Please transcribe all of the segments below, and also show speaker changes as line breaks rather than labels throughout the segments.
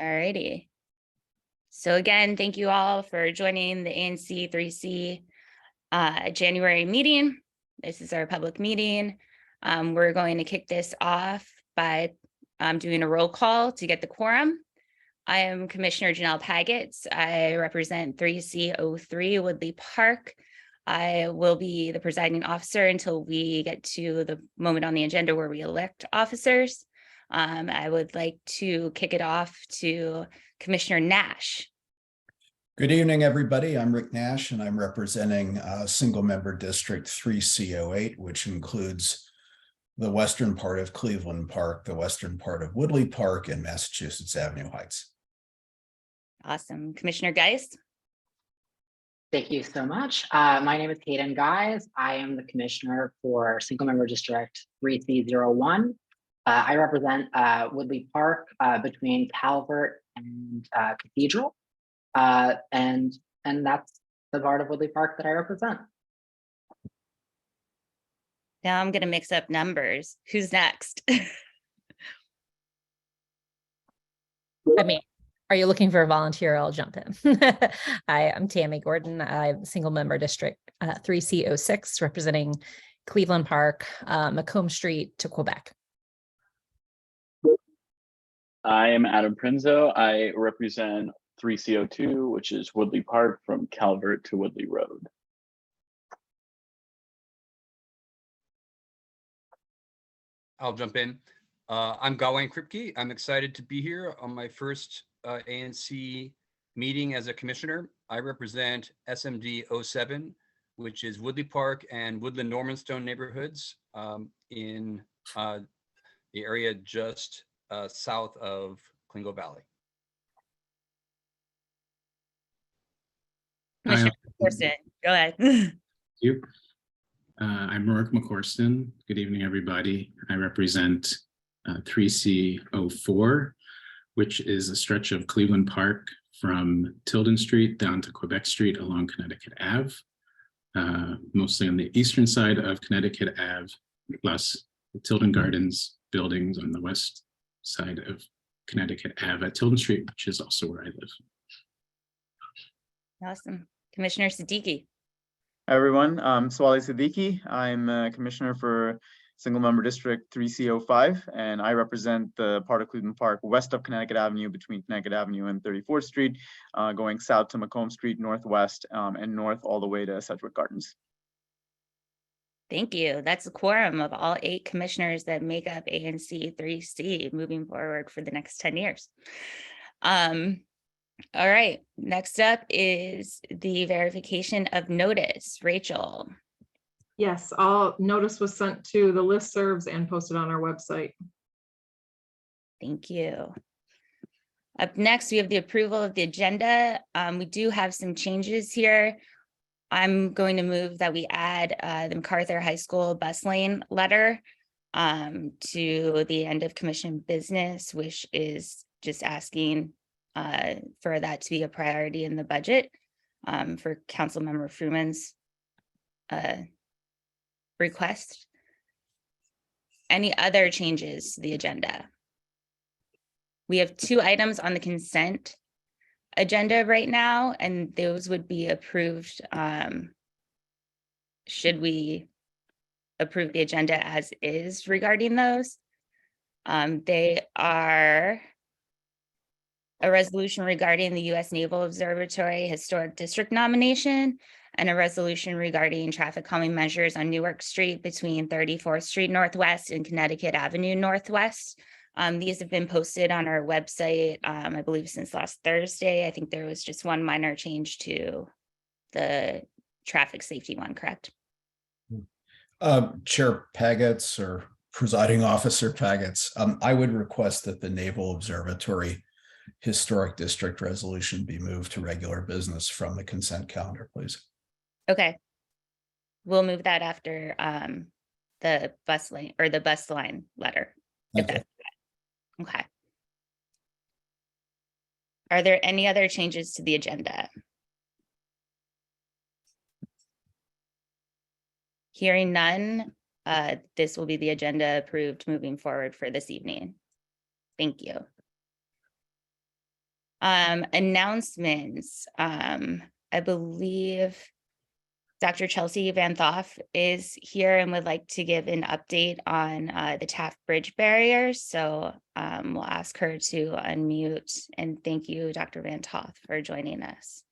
Alrighty. So again, thank you all for joining the ANC3C January meeting. This is our public meeting. We're going to kick this off by doing a roll call to get the quorum. I am Commissioner Janelle Pagets. I represent 3C03 Woodley Park. I will be the presiding officer until we get to the moment on the agenda where we elect officers. I would like to kick it off to Commissioner Nash.
Good evening, everybody. I'm Rick Nash, and I'm representing single member district 3C08, which includes the western part of Cleveland Park, the western part of Woodley Park, and Massachusetts Avenue Heights.
Awesome. Commissioner Geist.
Thank you so much. My name is Hayden Guys. I am the commissioner for single member district 3C01. I represent Woodley Park between Calvert and Cathedral. And that's the part of Woodley Park that I represent.
Now I'm going to mix up numbers. Who's next?
I mean, are you looking for a volunteer? I'll jump in. Hi, I'm Tammy Gordon. I'm single member district 3C06, representing Cleveland Park, Macomb Street to Quebec.
I am Adam Prinzo. I represent 3C02, which is Woodley Park from Calvert to Woodley Road.
I'll jump in. I'm Gawain Kripke. I'm excited to be here on my first ANC meeting as a commissioner. I represent SMD 07, which is Woodley Park and Woodland Normanstone neighborhoods in the area just south of Clingo Valley.
Commissioner McCorston, go ahead.
Thank you. I'm Rourke McCorston. Good evening, everybody. I represent 3C04, which is a stretch of Cleveland Park from Tilden Street down to Quebec Street along Connecticut Ave, mostly on the eastern side of Connecticut Ave, plus the Tilden Gardens buildings on the west side of Connecticut Ave at Tilden Street, which is also where I live.
Awesome. Commissioner Siddiqui.
Hi, everyone. Swali Siddiqui. I'm a commissioner for single member district 3C05, and I represent the part of Cleveland Park west of Connecticut Avenue between Connecticut Avenue and 34th Street, going south to Macomb Street, northwest, and north all the way to Sedgwick Gardens.
Thank you. That's a quorum of all 8 commissioners that make up ANC3C moving forward for the next 10 years. All right, next up is the verification of notice. Rachel.
Yes, all notice was sent to the listservs and posted on our website.
Thank you. Up next, we have the approval of the agenda. We do have some changes here. I'm going to move that we add the MacArthur High School bus lane letter to the end of commission business, which is just asking for that to be a priority in the budget for Councilmember Fruman's request. Any other changes to the agenda? We have 2 items on the consent agenda right now, and those would be approved. Should we approve the agenda as is regarding those? They are a resolution regarding the U.S. Naval Observatory Historic District nomination, and a resolution regarding traffic calming measures on Newark Street between 34th Street Northwest and Connecticut Avenue Northwest. These have been posted on our website, I believe, since last Thursday. I think there was just one minor change to the traffic safety one, correct?
Chair Pagets or Presiding Officer Pagets, I would request that the Naval Observatory Historic District resolution be moved to regular business from the consent calendar, please.
Okay. We'll move that after the bus lane or the bus line letter. If that's okay. Are there any other changes to the agenda? Hearing none, this will be the agenda approved moving forward for this evening. Thank you. Announcements. I believe Dr. Chelsea Van Thoff is here and would like to give an update on the Taft Bridge barriers. So we'll ask her to unmute, and thank you, Dr. Van Thoff, for joining us.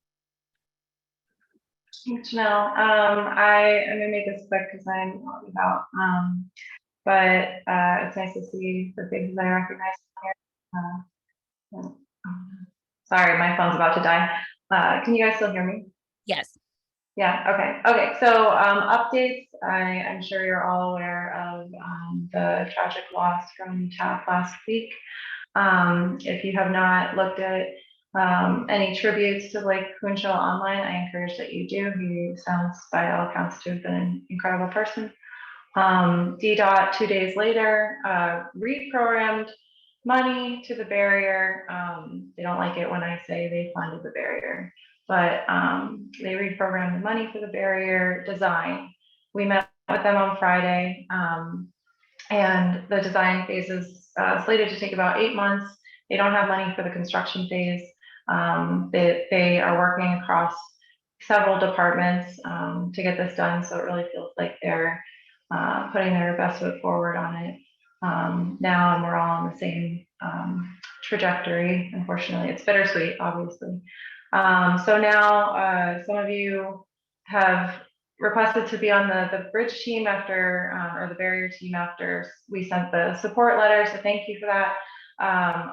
Thanks, Janelle. I'm gonna make this quick because I'm out and about. But it's nice to see the faces I recognize here. Sorry, my phone's about to die. Can you guys still hear me?
Yes.
Yeah, okay. So updates, I'm sure you're all aware of the tragic loss from Taft last week. If you have not looked at any tributes to Blake Kunschel online, I encourage that you do. He sounds by all accounts to have been an incredible person. DDOT 2 days later reprogrammed money to the barrier. They don't like it when I say they funded the barrier, but they reprogrammed the money for the barrier design. We met with them on Friday, and the design phase is slated to take about 8 months. They don't have money for the construction phase. They are working across several departments to get this done, so it really feels like they're putting their best foot forward on it now, and we're all on the same trajectory. Unfortunately, it's bittersweet, obviously. So now some of you have requested to be on the bridge team after, or the barrier team after we sent the support letter, so thank you for that.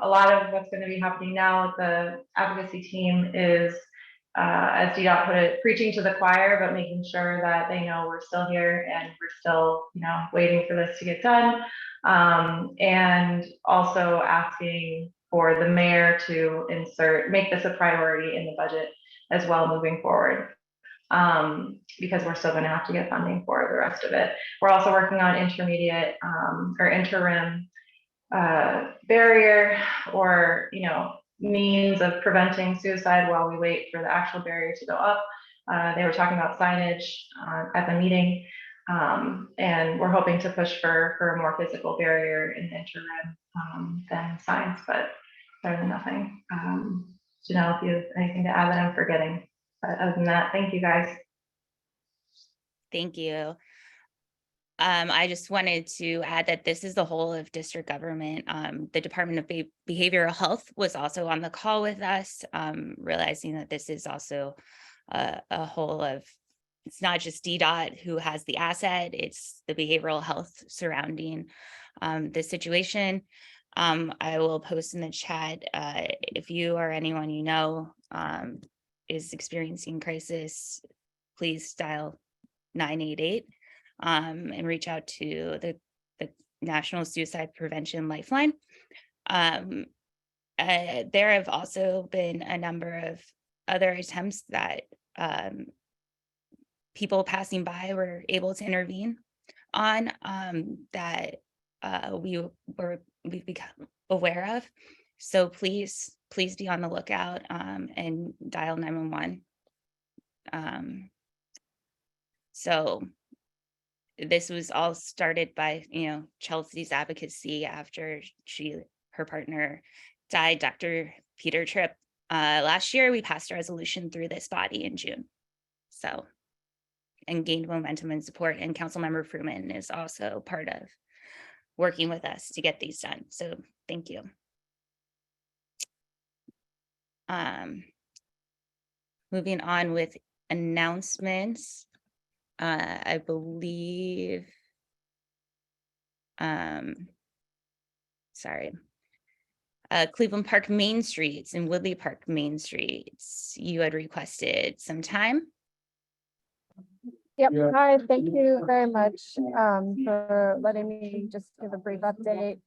A lot of what's going to be happening now with the advocacy team is, as DDOT put it, preaching to the choir, but making sure that they know we're still here and we're still, waiting for this to get done. And also asking for the mayor to make this a priority in the budget as well moving forward. Because we're still going to have to get funding for the rest of it. We're also working on intermediate or interim barrier or means of preventing suicide while we wait for the actual barrier to go up. They were talking about signage at the meeting, and we're hoping to push for a more physical barrier in the interim than signs, but better than nothing. Janelle, if you have anything to add that I'm forgetting. But other than that, thank you guys.
Thank you. I just wanted to add that this is the whole of district government. The Department of Behavioral Health was also on the call with us, realizing that this is also a whole of, it's not just DDOT who has the asset, it's the behavioral health surrounding the situation. I will post in the chat if you or anyone you know is experiencing crisis, please dial 988 and reach out to the National Suicide Prevention Lifeline. There have also been a number of other attempts that people passing by were able to intervene on that we've become aware of. So please be on the lookout and dial 911. So this was all started by Chelsea's advocacy after her partner died, Dr. Peter Tripp. Last year we passed a resolution through this body in June, so, and gained momentum and support, and Councilmember Fruman is also part of working with us to get these done, so thank you. Moving on with announcements. I believe, Cleveland Park Main Streets and Woodley Park Main Streets, you had requested some time.
Yep. Hi, thank you very much for letting me just give a brief update.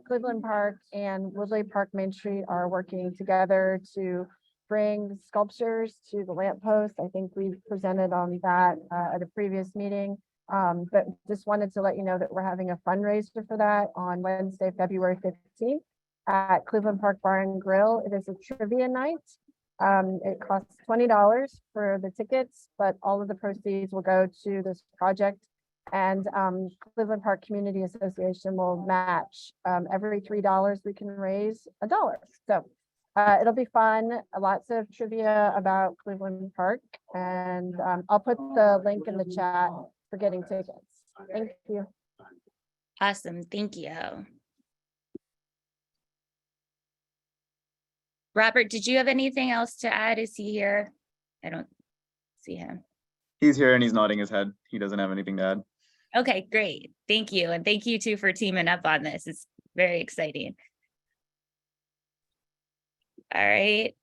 Cleveland Park and Woodley Park Main Street are working together to bring sculptures to the lamppost. I think we presented on that at a previous meeting, but just wanted to let you know that we're having a fundraiser for that on Wednesday, February 15th at Cleveland Park Bar and Grill. It is a trivia night. It costs $20 for the tickets, but all of the proceeds will go to this project, and Cleveland Park Community Association will match every $3 we can raise $1. So It'll be fun, lots of trivia about Cleveland Park, and I'll put the link in the chat for getting tickets. Thank you.
Awesome, thank you. Robert, did you have anything else to add? Is he here? I don't see him.
He's here and he's nodding his head. He doesn't have anything to add.
Okay, great. Thank you. And thank you too for teaming up on this. It's very exciting. All right.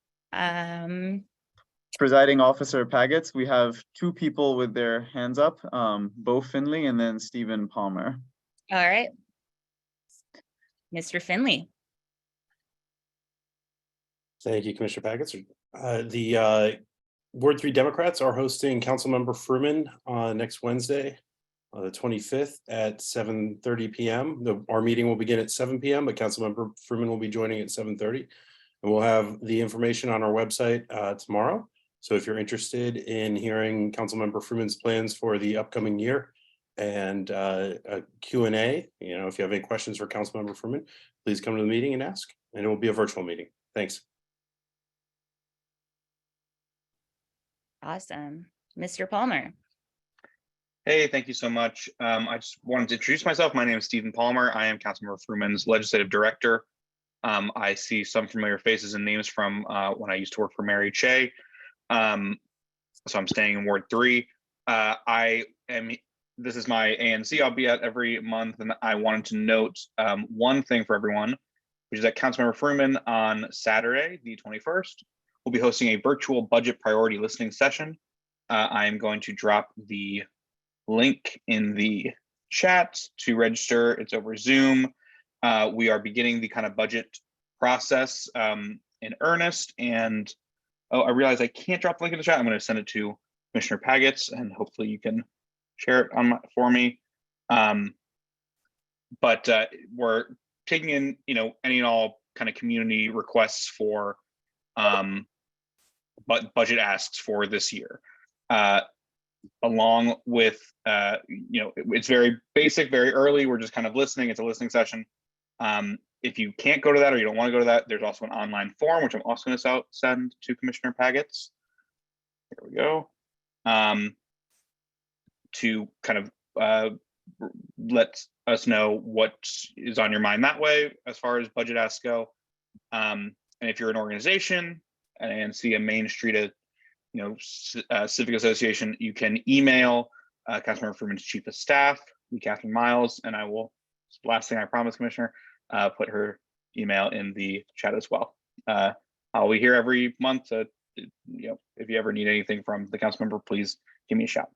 Presiding Officer Pagets, we have two people with their hands up, Bo Finley and then Stephen Palmer.
All right. Mr. Finley.
Thank you, Commissioner Packets. The Ward 3 Democrats are hosting Councilmember Fruman on next Wednesday, the 25th at 7:30 p.m. Our meeting will begin at 7 p.m., but Councilmember Fruman will be joining at 7:30. And we'll have the information on our website tomorrow. So if you're interested in hearing Councilmember Fruman's plans for the upcoming year and a Q&A, if you have any questions for Councilmember Fruman, please come to the meeting and ask. And it will be a virtual meeting. Thanks.
Awesome. Mr. Palmer.
Hey, thank you so much. I just wanted to introduce myself. My name is Stephen Palmer. I am Councilmember Fruman's legislative director. I see some familiar faces and names from when I used to work for Mary Che. So I'm staying in Ward 3. This is my ANC I'll be at every month, and I wanted to note one thing for everyone, which is that Councilmember Fruman on Saturday, the 21st, will be hosting a virtual budget priority listening session. I am going to drop the link in the chat to register. It's over Zoom. We are beginning the kind of budget process in earnest. And oh, I realize I can't drop the link in the chat. I'm going to send it to Commissioner Pagets, and hopefully you can share it for me. But we're taking in, any and all kind of community requests for budget asks for this year. Along with, it's very basic, very early. We're just kind of listening. It's a listening session. If you can't go to that or you don't want to go to that, there's also an online form, which I'm also going to send to Commissioner Pagets. There we go. To kind of let us know what is on your mind that way as far as budget asks go. And if you're an organization and see a Main Street, civic association, you can email Councilmember Fruman's chief of staff, Catherine Miles, and I will, last thing I promise, Commissioner, put her email in the chat as well. I'll be here every month. If you ever need anything from the council member, please give me a shout.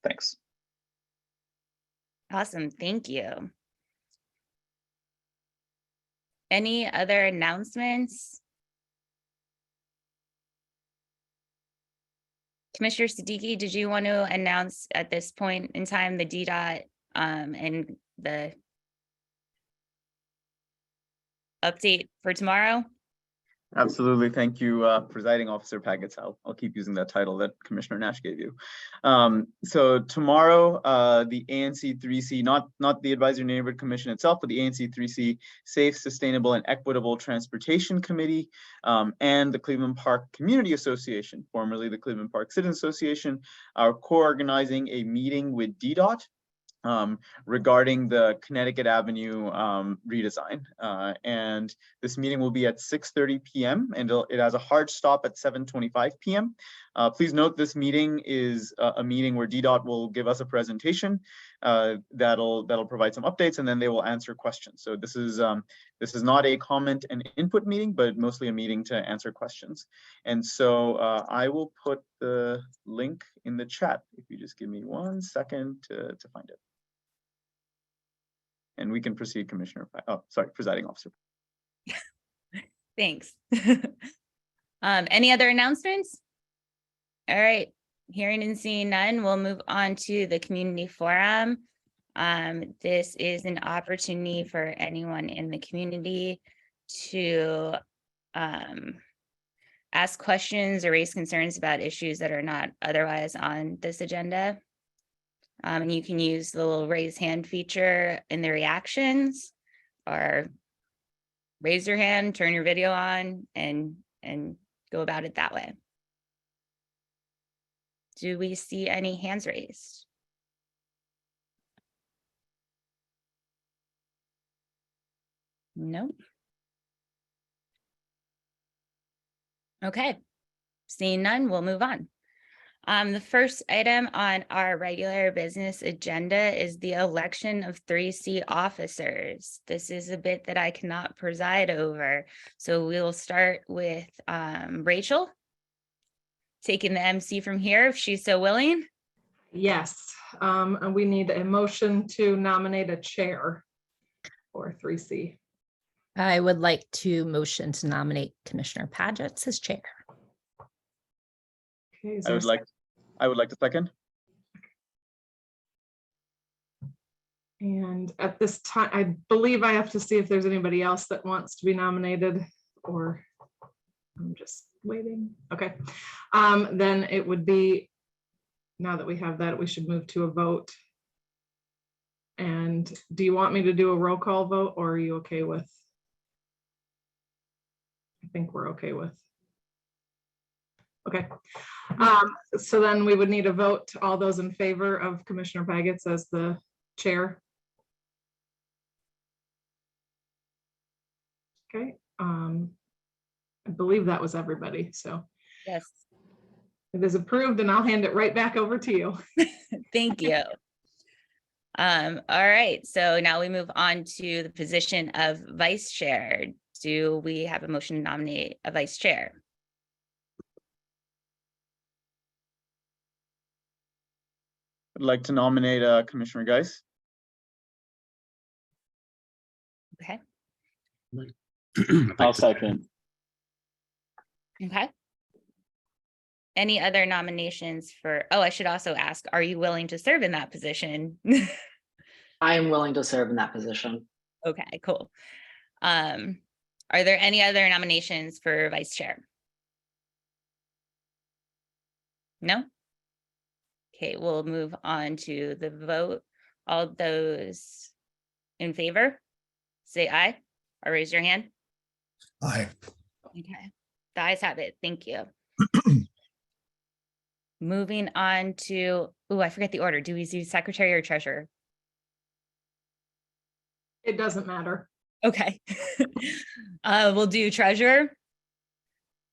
Thanks.
Awesome, thank you. Any other announcements? Commissioner Siddiqui, did you want to announce at this point in time the DDOT and the update for tomorrow?
Absolutely. Thank you, Presiding Officer Pagets. I'll keep using that title that Commissioner Nash gave you. So tomorrow, the ANC3C, not the Advisory Neighborhood Commission itself, but the ANC3C Safe, Sustainable, and Equitable Transportation Committee and the Cleveland Park Community Association, formerly the Cleveland Park Citizens Association, are co-organizing a meeting with DDOT regarding the Connecticut Avenue redesign. And this meeting will be at 6:30 p.m. and it has a hard stop at 7:25 p.m. Please note this meeting is a meeting where DDOT will give us a presentation that'll provide some updates, and then they will answer questions. So this is not a comment and input meeting, but mostly a meeting to answer questions. And so I will put the link in the chat if you just give me 1 second to find it. And we can proceed, Commissioner. Oh, sorry, Presiding Officer.
Thanks. Any other announcements? All right, hearing and seeing none, we'll move on to the community forum. This is an opportunity for anyone in the community to ask questions or raise concerns about issues that are not otherwise on this agenda. And you can use the little raise hand feature in the reactions or raise your hand, turn your video on, and go about it that way. Do we see any hands raised? No. Okay, seeing none, we'll move on. The first item on our regular business agenda is the election of 3C officers. This is a bit that I cannot preside over. So we'll start with Rachel, taking the MC from here, if she's so willing.
Yes, and we need a motion to nominate a chair for 3C.
I would like to motion to nominate Commissioner Paget as chair.
Okay, is
I
there
would
a
like, I would like to second.
And at this time, I believe I have to see if there's anybody else that wants to be nominated, or I'm just waiting. Okay, then it would be, now that we have that, we should move to a vote. And do you want me to do a roll call vote, or are you okay with? I think we're okay with. Okay, so then we would need a vote. All those in favor of Commissioner Paget as the chair? Okay, I believe that was everybody, so.
Yes.
It is approved, and I'll hand it right back over to you.
Thank you. All right, so now we move on to the position of vice chair. Do we have a motion to nominate a vice chair?
I'd like to nominate Commissioner Geis.
Okay.
I'll second.
Okay. Any other nominations for, oh, I should also ask, are you willing to serve in that position?
I am willing to serve in that position.
Okay, cool. Are there any other nominations for vice chair? No? Okay, we'll move on to the vote. All those in favor, say aye or raise your hand.
Aye.
Okay, the ayes have it. Thank you. Moving on to, oh, I forget the order. Do we do secretary or treasurer?
It doesn't matter.
Okay. We'll do treasurer.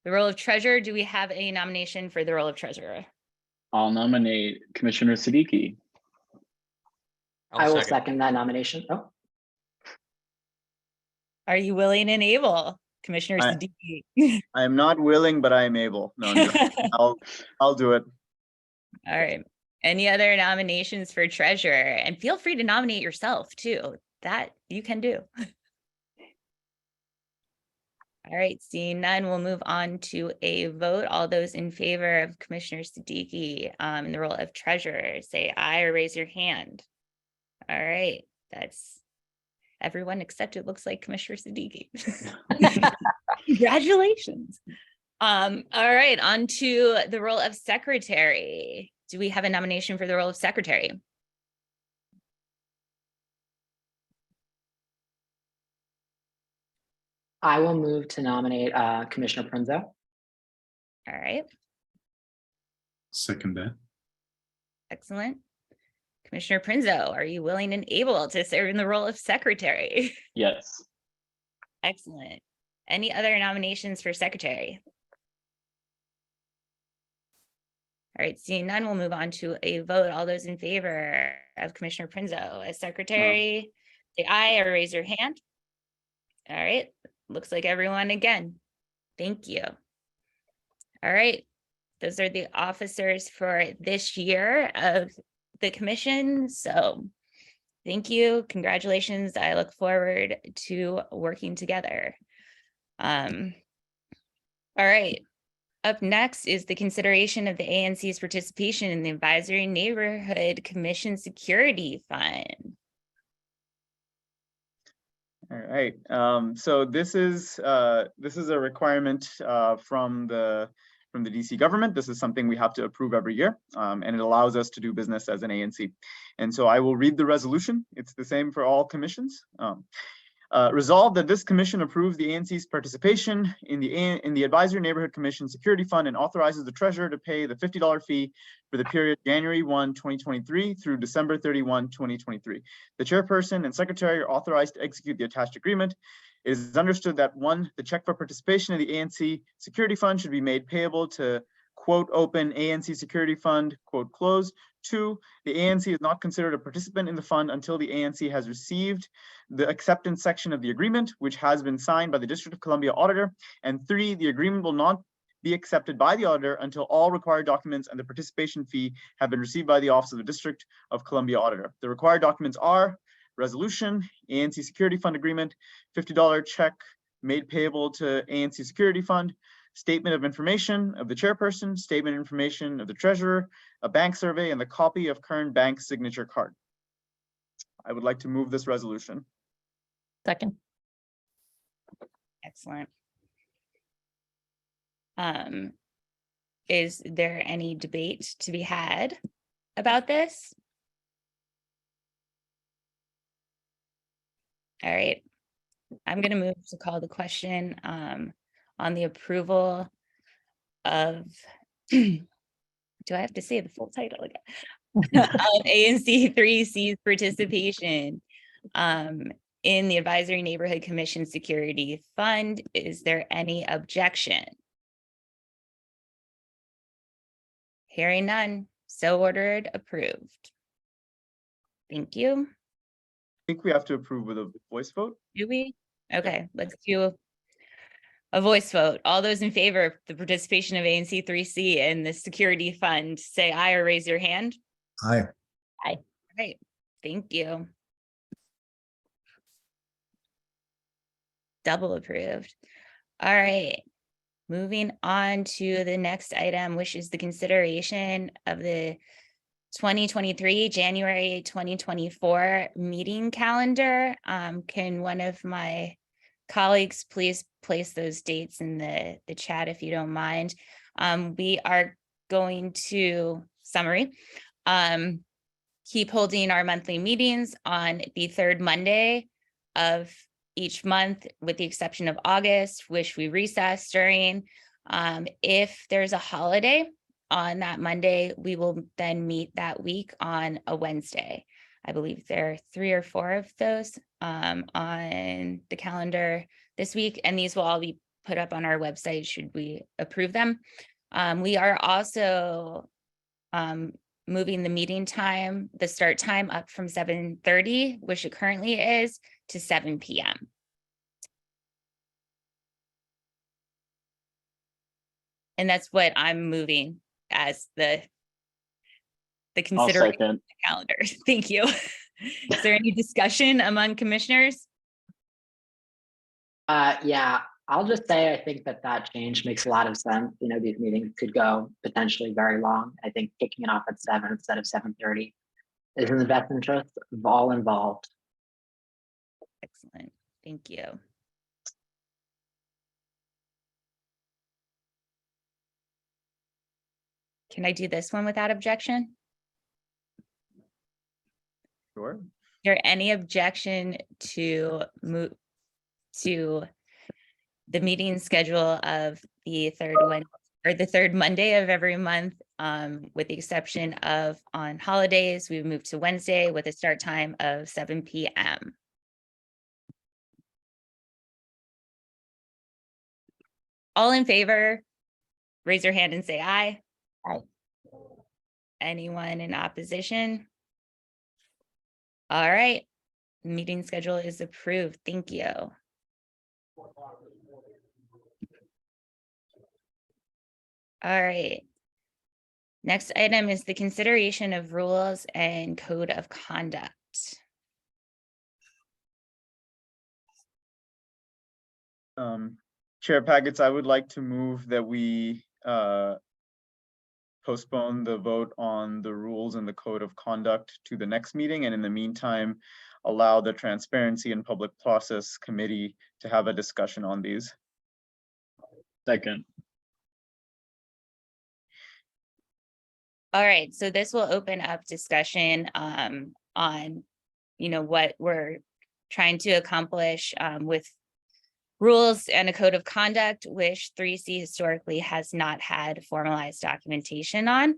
The role of treasurer. Do we have a nomination for the role of treasurer?
I'll nominate Commissioner Siddiqui.
I will second that nomination. Oh,
Are you willing and able, Commissioner Siddiqui?
I am not willing, but I am able. No, I'm joking. I'll do it.
All right. Any other nominations for treasurer? And feel free to nominate yourself too. That you can do. All right, seeing none, we'll move on to a vote. All those in favor of Commissioner Siddiqui in the role of treasurer, say aye or raise your hand. All right, that's everyone except it looks like Commissioner Siddiqui. Congratulations. All right, on to the role of secretary. Do we have a nomination for the role of secretary?
I will move to nominate Commissioner Prinzo.
All right.
Second that.
Excellent. Commissioner Prinzo, are you willing and able to serve in the role of secretary?
Yes.
Excellent. Any other nominations for secretary? All right, seeing none, we'll move on to a vote. All those in favor of Commissioner Prinzo as secretary, say aye or raise your hand. All right, looks like everyone again. Thank you. All right, those are the officers for this year of the commission. So thank you, congratulations. I look forward to working together. All right. Up next is the consideration of the ANC's participation in the Advisory Neighborhood Commission Security Fund.
All right. So this is a requirement from the DC government. This is something we have to approve every year, and it allows us to do business as an ANC. And so I will read the resolution. It's the same for all commissions. Resolved that this commission approves the ANC's participation in the Advisory Neighborhood Commission Security Fund and authorizes the treasurer to pay the $50 fee for the period January 1, 2023 through December 31, 2023. The chairperson and secretary are authorized to execute the attached agreement. It is understood that 1, the check for participation in the ANC Security Fund should be made payable to quote open ANC Security Fund, quote close. 2, the ANC is not considered a participant in the fund until the ANC has received the acceptance section of the agreement, which has been signed by the District of Columbia auditor. And 3, the agreement will not be accepted by the auditor until all required documents and the participation fee have been received by the Office of the District of Columbia auditor. The required documents are resolution, ANC Security Fund agreement, $50 check made payable to ANC Security Fund, statement of information of the chairperson, statement of information of the treasurer, a bank survey, and the copy of current bank signature card. I would like to move this resolution.
Second.
Excellent. Is there any debate to be had about this? All right, I'm going to move to call the question on the approval of, do I have to say the full title again? Of ANC3C's participation in the Advisory Neighborhood Commission Security Fund. Is there any objection? Hearing none, so ordered, approved. Thank you.
I think we have to approve with a voice vote.
Do we? Okay, let's do a voice vote. All those in favor of the participation of ANC3C in the security fund, say aye or raise your hand.
Aye.
Aye.
Great, thank you. Double approved. All right, moving on to the next item, which is the consideration of the 2023 January 2024 meeting calendar. Can one of my colleagues please place those dates in the chat if you don't mind? We are going to summary. Keep holding our monthly meetings on the third Monday of each month, with the exception of August, which we recess during. If there's a holiday on that Monday, we will then meet that week on a Wednesday. I believe there are 3 or 4 of those on the calendar this week, and these will all be put up on our website should we approve them. We are also moving the meeting time, the start time, up from 7:30, which it currently is, to 7 p.m. And that's what I'm moving as the consideration calendar. Thank you. Is there any discussion among commissioners?
Yeah, I'll just say I think that change makes a lot of sense. You know, these meetings could go potentially very long. I think kicking it off at 7 instead of 7:30 is in the best interest of all involved.
Excellent. Thank you. Can I do this one without objection?
Sure.
Is there any objection to move to the meeting schedule of the third Monday of every month, with the exception of on holidays, we move to Wednesday with a start time of 7 p.m. All in favor, raise your hand and say aye.
Aye.
Anyone in opposition? All right, meeting schedule is approved. Thank you. All right. Next item is the consideration of rules and code of conduct.
Chair Paggets, I would like to move that we postpone the vote on the rules and the code of conduct to the next meeting, and in the meantime, allow the Transparency and Public Process Committee to have a discussion on these.
Second.
All right, so this will open up discussion on, what we're trying to accomplish with rules and a code of conduct, which 3C historically has not had formalized documentation on.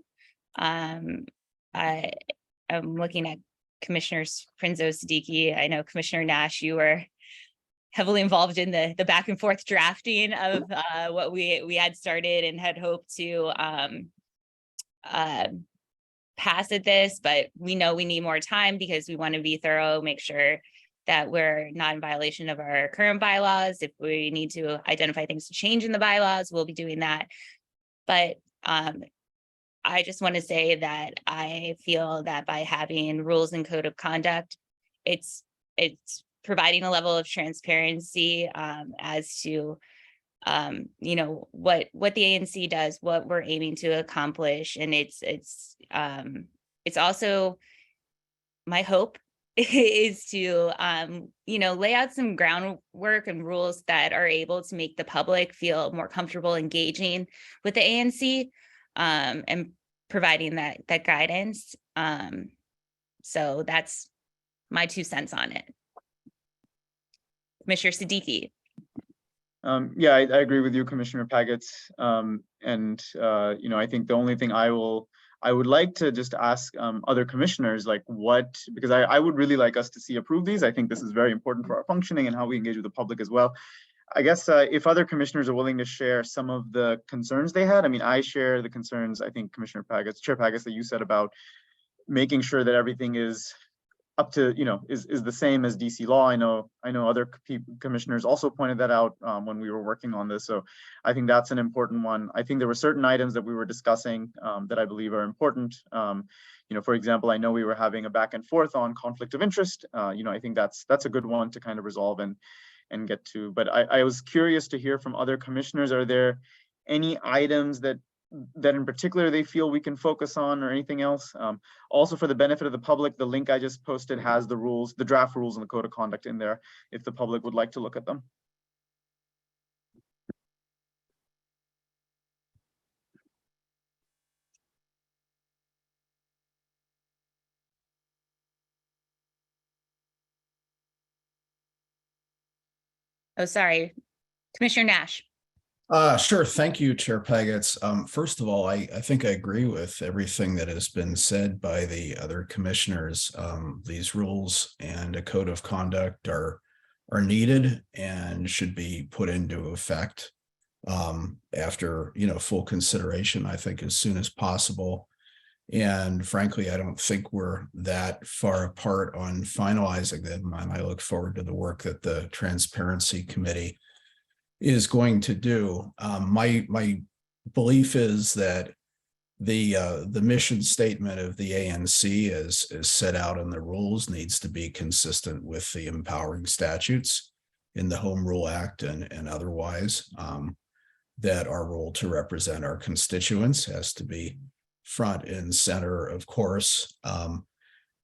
I'm looking at Commissioners Prinzo, Siddiqui. I know Commissioner Nash, you were heavily involved in the back and forth drafting of what we had started and had hoped to pass at this, but we know we need more time because we want to be thorough, make sure that we're not in violation of our current bylaws. If we need to identify things to change in the bylaws, we'll be doing that. But I just want to say that I feel that by having rules and code of conduct, it's providing a level of transparency as to you know, what the ANC does, what we're aiming to accomplish. And it's also my hope is to you know, lay out some groundwork and rules that are able to make the public feel more comfortable engaging with the ANC and providing that guidance. So that's my 2 cents on it. Commissioner Siddiqui.
Yeah, I agree with you, Commissioner Paget. You know, I think the only thing I would like to just ask other commissioners, like because I would really like us to see approve these. I think this is very important for our functioning and how we engage with the public as well. I guess if other commissioners are willing to share some of the concerns they had. I mean, I share the concerns, I think Commissioner Paget, Chair Paget, that you said about making sure that everything is up to, you know, is the same as DC law. I know other commissioners also pointed that out when we were working on this. So I think that's an important one. I think there were certain items that we were discussing that I believe are important. You know, for example, I know we were having a back and forth on conflict of interest. You know, I think that's a good one to kind of resolve and get to. But I was curious to hear from other commissioners. Are there any items that in particular they feel we can focus on, or anything else? Also, for the benefit of the public, the link I just posted has the rules, the draft rules and the code of conduct in there, if the public would like to look at them.
Oh, sorry, Commissioner Nash.
Sure. Thank you, Chair Paget. First of all, I think I agree with everything that has been said by the other commissioners. These rules and a code of conduct are needed and should be put into effect after, you know, full consideration, I think, as soon as possible. And frankly, I don't think we're that far apart on finalizing them. And I look forward to the work that the Transparency Committee is going to do. My belief is that the mission statement of the ANC as set out in the rules needs to be consistent with the empowering statutes in the Home Rule Act and otherwise, that our role to represent our constituents has to be front and center, of course.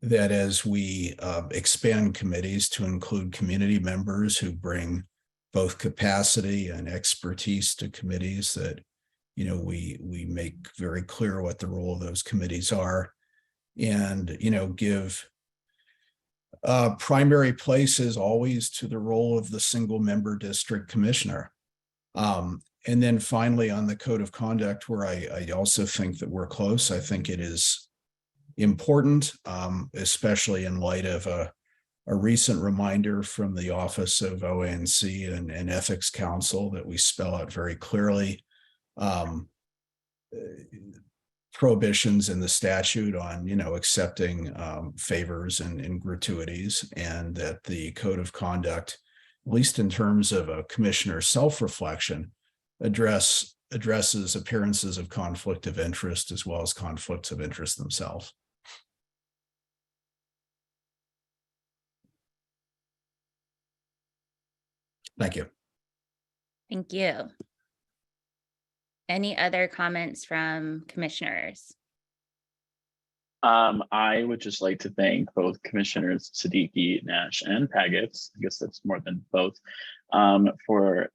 That as we expand committees to include community members who bring both capacity and expertise to committees, that, you know, we make very clear what the role of those committees are, and, you know, give primary place as always to the role of the single member district commissioner. And then finally, on the code of conduct, where I also think that we're close, I think it is important, especially in light of a recent reminder from the Office of ONC and Ethics Council that we spell out very clearly prohibitions in the statute on, you know, accepting favors and gratuities, and that the code of conduct, at least in terms of a commissioner's self-reflection, addresses appearances of conflict of interest as well as conflicts of interest themselves. Thank you.
Thank you. Any other comments from commissioners?
I would just like to thank both Commissioners Siddiqui, Nash, and Paget, I guess that's more than both, for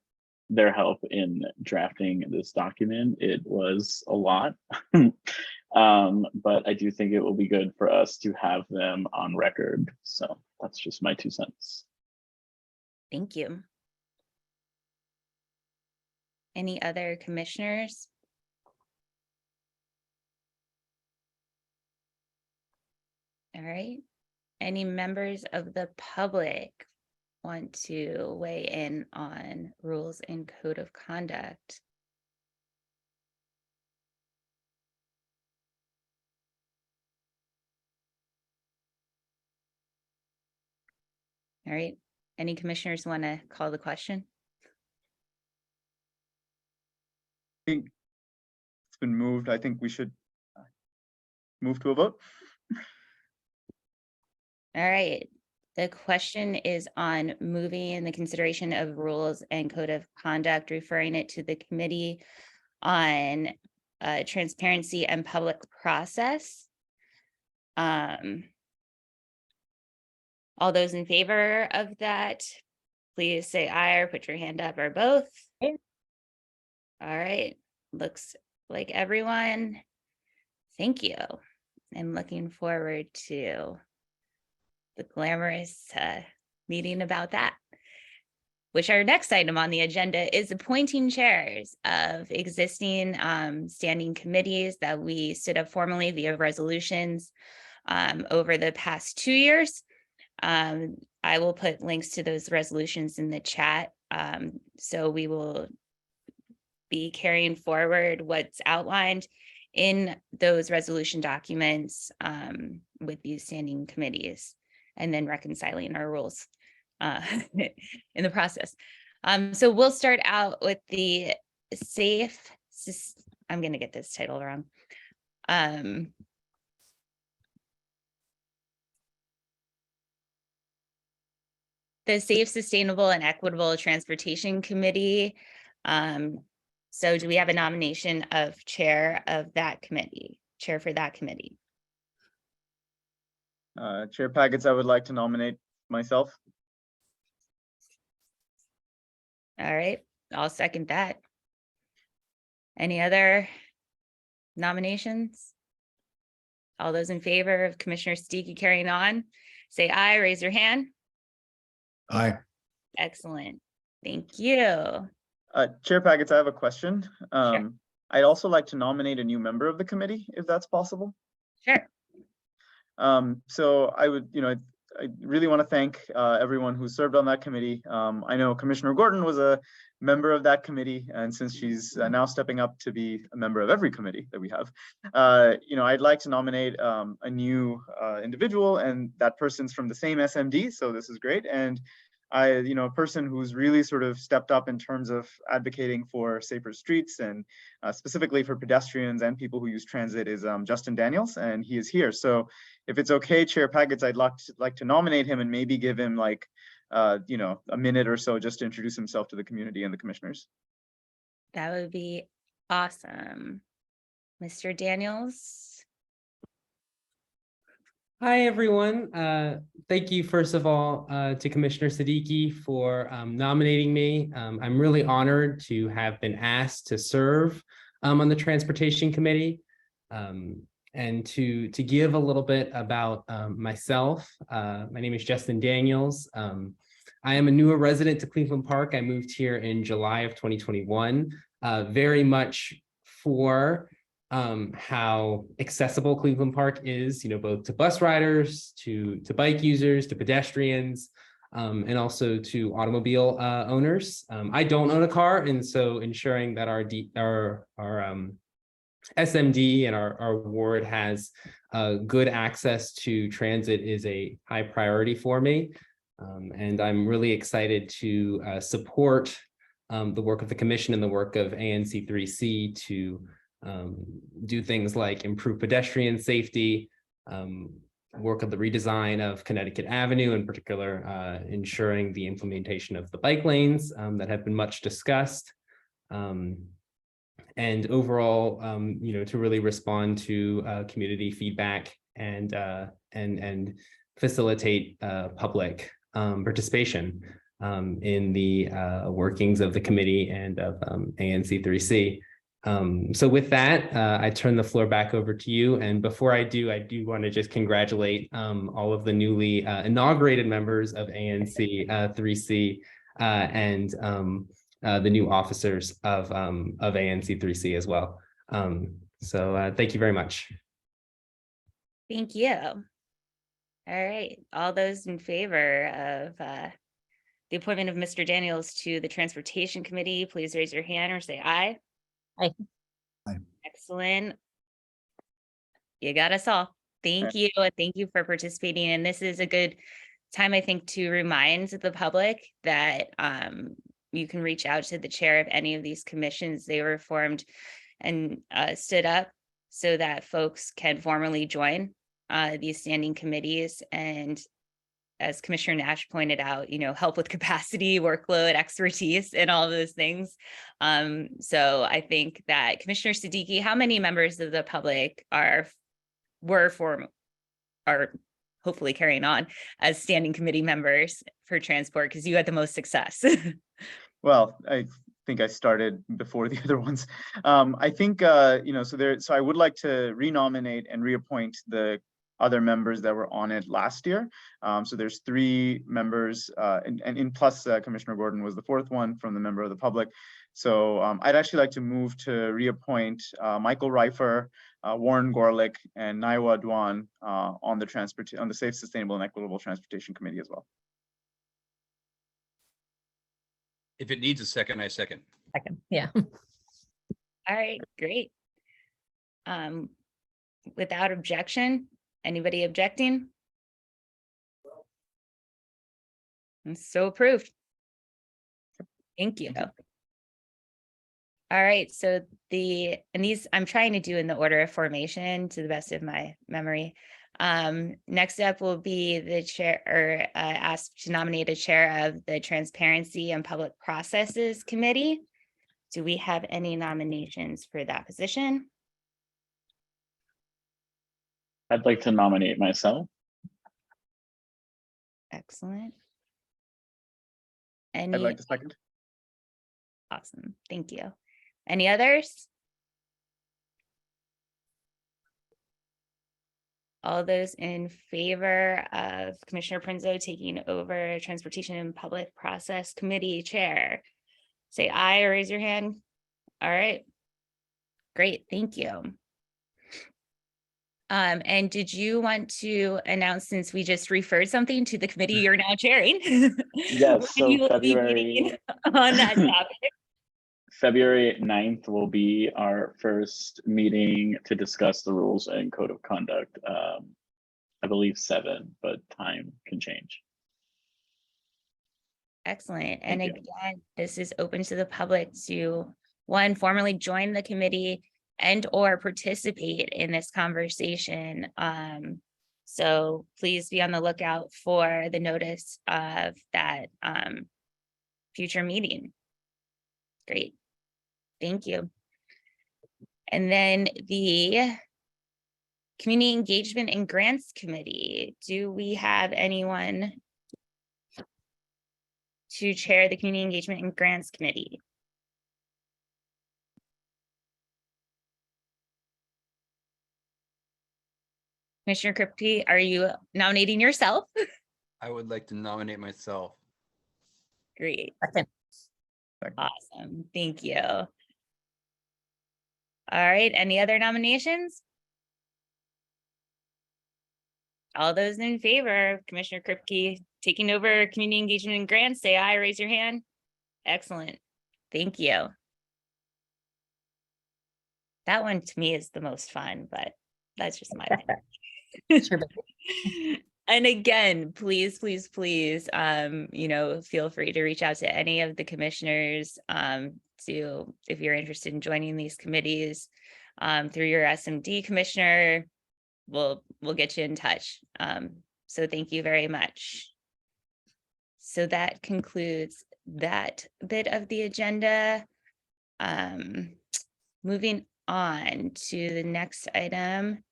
their help in drafting this document. It was a lot, but I do think it will be good for us to have them on record. So that's just my 2 cents.
Thank you. Any other commissioners? All right. Any members of the public want to weigh in on rules and code of conduct? All right. Any commissioners want to call the question?
It's been moved. I think we should move to a vote.
All right. The question is on moving the consideration of rules and code of conduct, referring it to the Committee on Transparency and Public Process. All those in favor of that, please say aye or put your hand up or both.
Aye.
All right, looks like everyone. Thank you. I'm looking forward to the glamorous meeting about that. Which our next item on the agenda is appointing chairs of existing standing committees that we stood up formally via resolutions over the past 2 years. I will put links to those resolutions in the chat. So we will be carrying forward what's outlined in those resolution documents with these standing committees, and then reconciling our rules in the process. So we'll start out with the I'm going to get this title wrong. The Safe, Sustainable, and Equitable Transportation Committee. So do we have a nomination of chair of that committee, chair for that committee?
Chair Packets, I would like to nominate myself.
All right, I'll second that. Any other nominations? All those in favor of Commissioner Siddiqui carrying on, say aye, raise your hand.
Aye.
Excellent, thank you.
Chair Packets, I have a question.
Sure.
I'd also like to nominate a new member of the committee, if that's possible.
Sure.
So I would, I really want to thank everyone who served on that committee. I know Commissioner Gordon was a member of that committee, and since she's now stepping up to be a member of every committee that we have, I'd like to nominate a new individual, and that person's from the same SMD, so this is great. And a person who's really sort of stepped up in terms of advocating for safer streets and specifically for pedestrians and people who use transit is Justin Daniels, and he is here. So if it's okay, Chair Packets, I'd like to nominate him and maybe give him like, a minute or so just to introduce himself to the community and the commissioners.
That would be awesome. Mr. Daniels.
Hi, everyone. Thank you, first of all, to Commissioner Siddiqui for nominating me. I'm really honored to have been asked to serve on the Transportation Committee, and to give a little bit about myself. My name is Justin Daniels. I am a newer resident to Cleveland Park. I moved here in July of 2021, very much for how accessible Cleveland Park is, both to bus riders, to bike users, to pedestrians, and also to automobile owners. I don't own a car, and so ensuring that our SMD and our ward has good access to transit is a high priority for me. And I'm really excited to support the work of the commission and the work of ANC3C to do things like improve pedestrian safety, work on the redesign of Connecticut Avenue, in particular, ensuring the implementation of the bike lanes that have been much discussed. And overall, to really respond to community feedback and facilitate public participation in the workings of the committee and of ANC3C. So with that, I turn the floor back over to you. And before I do want to just congratulate all of the newly inaugurated members of ANC3C and the new officers of ANC3C as well. So thank you very much.
Thank you. All right, all those in favor of the appointment of Mr. Daniels to the Transportation Committee, please raise your hand or say aye.
Aye.
Aye.
Excellent. You got us all. Thank you. And thank you for participating. And this is a good time, I think, to remind the public that you can reach out to the chair of any of these commissions. They were formed and stood up so that folks can formally join these standing committees. And as Commissioner Nash pointed out, help with capacity, workload, expertise, and all of those things. So I think that Commissioner Siddiqui, how many members of the public are hopefully carrying on as standing committee members for transport, because you had the most success?
Well, I think I started before the other ones. I think, so I would like to renominate and reappoint the other members that were on it last year. So there's 3 members, and in plus Commissioner Gordon was the 4th one from the member of the public. So I'd actually like to move to reappoint Michael Reifer, Warren Gorlick, and Naiwa Dwan on the Safe, Sustainable, and Equitable Transportation Committee as well.
If it needs a second, I second.
Second, yeah.
All right, great. Without objection, anybody objecting? And so approved. Thank you. All right, so these I'm trying to do in the order of formation to the best of my memory. Next up will be the chair, or asked to nominate a chair of the Transparency and Public Processes Committee. Do we have any nominations for that position?
I'd like to nominate myself.
Excellent.
I'd like to second.
Awesome, thank you. Any others? All those in favor of Commissioner Prinzo taking over Transportation and Public Process Committee Chair, say aye or raise your hand. All right, great, thank you. And did you want to announce, since we just referred something to the committee you're now chairing?
Yes, so
when you will be meeting on that topic?
February 9th will be our first meeting to discuss the rules and code of conduct. I believe 7, but time can change.
Excellent. And again, this is open to the public to, one, formally join the committee and or participate in this conversation. So please be on the lookout for the notice of that future meeting. Great. Thank you. And then the Community Engagement and Grants Committee. Do we have anyone to chair the Community Engagement and Grants Committee? Commissioner Kripke, are you nominating yourself?
I would like to nominate myself.
Great.
Second.
Awesome. Thank you. All right. Any other nominations? All those in favor of Commissioner Kripke taking over Community Engagement and Grants, say aye, raise your hand. Excellent. Thank you. That one to me is the most fun, but that's just my opinion. And again, please, please, please, feel free to reach out to any of the commissioners if you're interested in joining these committees through your SMD commissioner. We'll get you in touch. So thank you very much. So that concludes that bit of the agenda. Moving on to the next item,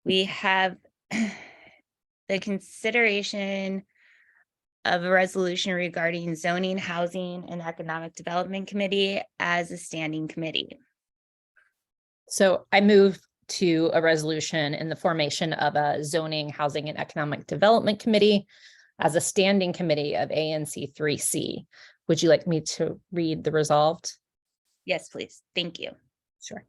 we have the consideration of a resolution regarding zoning, housing, and economic development committee as a standing committee.
So I move to a resolution in the formation of a zoning, housing, and economic development committee as a standing committee of ANC3C. Would you like me to read the resolved?
Yes, please. Thank you.
Sure.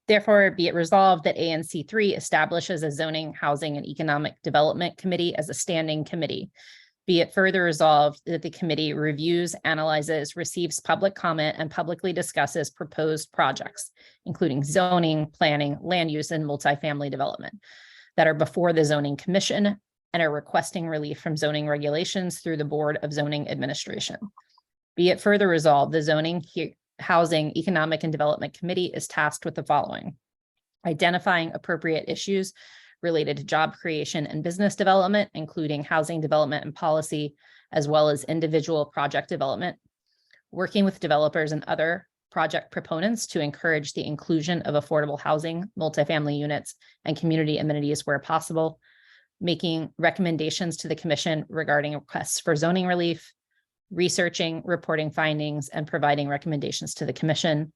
Therefore, be it resolved that ANC3 establishes a zoning, housing, and economic development committee as a standing committee. Be it further resolved that the committee reviews, analyzes, receives public comment, and publicly discusses proposed projects, including zoning, planning, land use, and multifamily development that are before the zoning commission and are requesting relief from zoning regulations through the Board of Zoning Administration. Be it further resolved, the zoning, housing, economic, and development committee is tasked with the following: identifying appropriate issues related to job creation and business development, including housing development and policy, as well as individual project development, working with developers and other project proponents to encourage the inclusion of affordable housing, multifamily units, and community amenities where possible, making recommendations to the commission regarding requests for zoning relief, researching, reporting findings, and providing recommendations to the commission,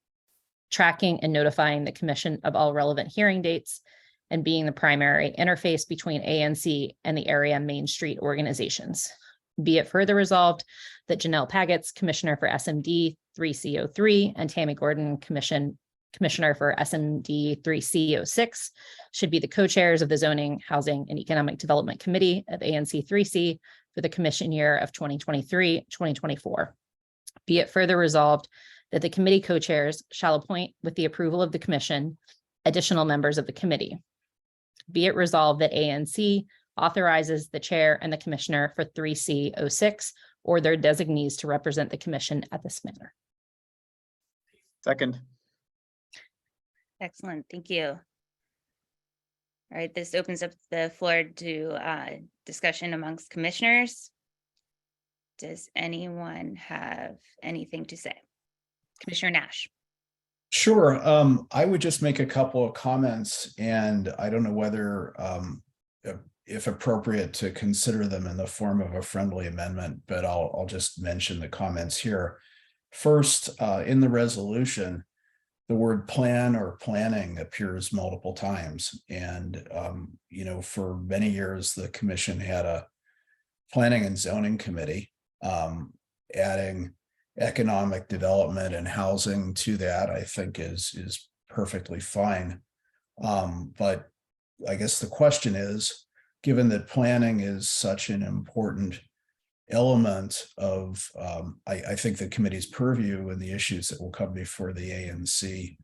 tracking and notifying the commission of all relevant hearing dates, and being the primary interface between ANC and the area Main Street organizations. Be it further resolved that Janelle Pagets, Commissioner for SMD 3C03, and Tammy Gordon, Commissioner for SMD 3C06, should be the co-chairs of the Zoning, Housing, and Economic Development Committee of ANC 3C for the commission year of 2023-2024. Be it further resolved that the committee co-chairs shall appoint, with the approval of the commission, additional members of the committee. Be it resolved that ANC authorizes the chair and the commissioner for 3C06 or their designees to represent the commission at this manner.
Second.
Excellent. Thank you. All right, this opens up the floor to discussion amongst commissioners. Does anyone have anything to say? Commissioner Nash.
Sure. I would just make a couple of comments, and I don't know whether, if appropriate, to consider them in the form of a friendly amendment, but I'll just mention the comments here. First, in the resolution, the word plan or planning appears multiple times. And, for many years, the commission had a planning and zoning committee. Adding economic development and housing to that, I think is perfectly fine. But I guess the question is, given that planning is such an important element of, I think, the committee's purview and the issues that will come before the ANC,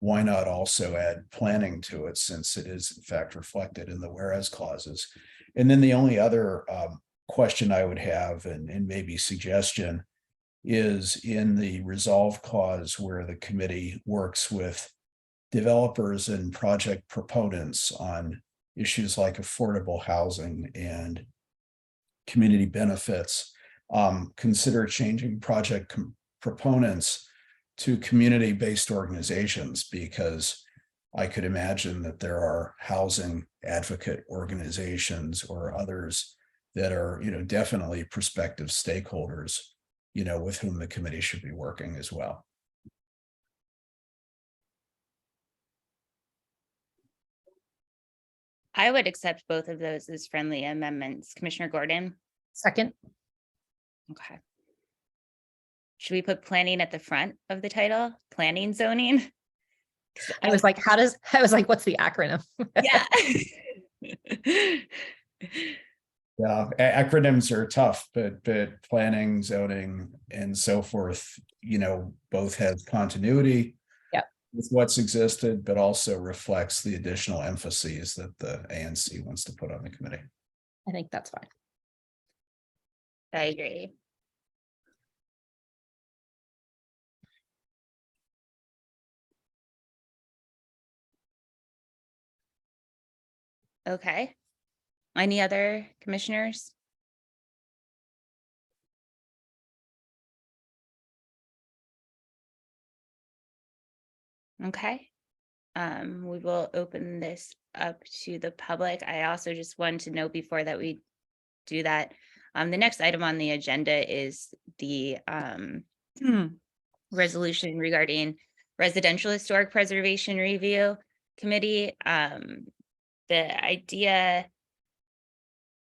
why not also add planning to it, since it is in fact reflected in the whereas clauses? And then the only other question I would have, and maybe suggestion, is in the resolve clause where the committee works with developers and project proponents on issues like affordable housing and community benefits. Consider changing project proponents to community-based organizations, because I could imagine that there are housing advocate organizations or others that are, definitely prospective stakeholders, with whom the committee should be working as well.
I would accept both of those as friendly amendments. Commissioner Gordon?
Second.
Okay. Should we put planning at the front of the title? Planning zoning?
I was like, what's the acronym?
Yeah.
Yeah, acronyms are tough, but planning, zoning, and so forth, both have continuity with what's existed, but also reflects the additional emphases that the ANC wants to put on the committee.
I think that's fine.
I agree. Okay. Any other commissioners? Okay. We will open this up to the public. I also just wanted to note before that we do that, the next item on the agenda is the resolution regarding Residential Historic Preservation Review Committee. The idea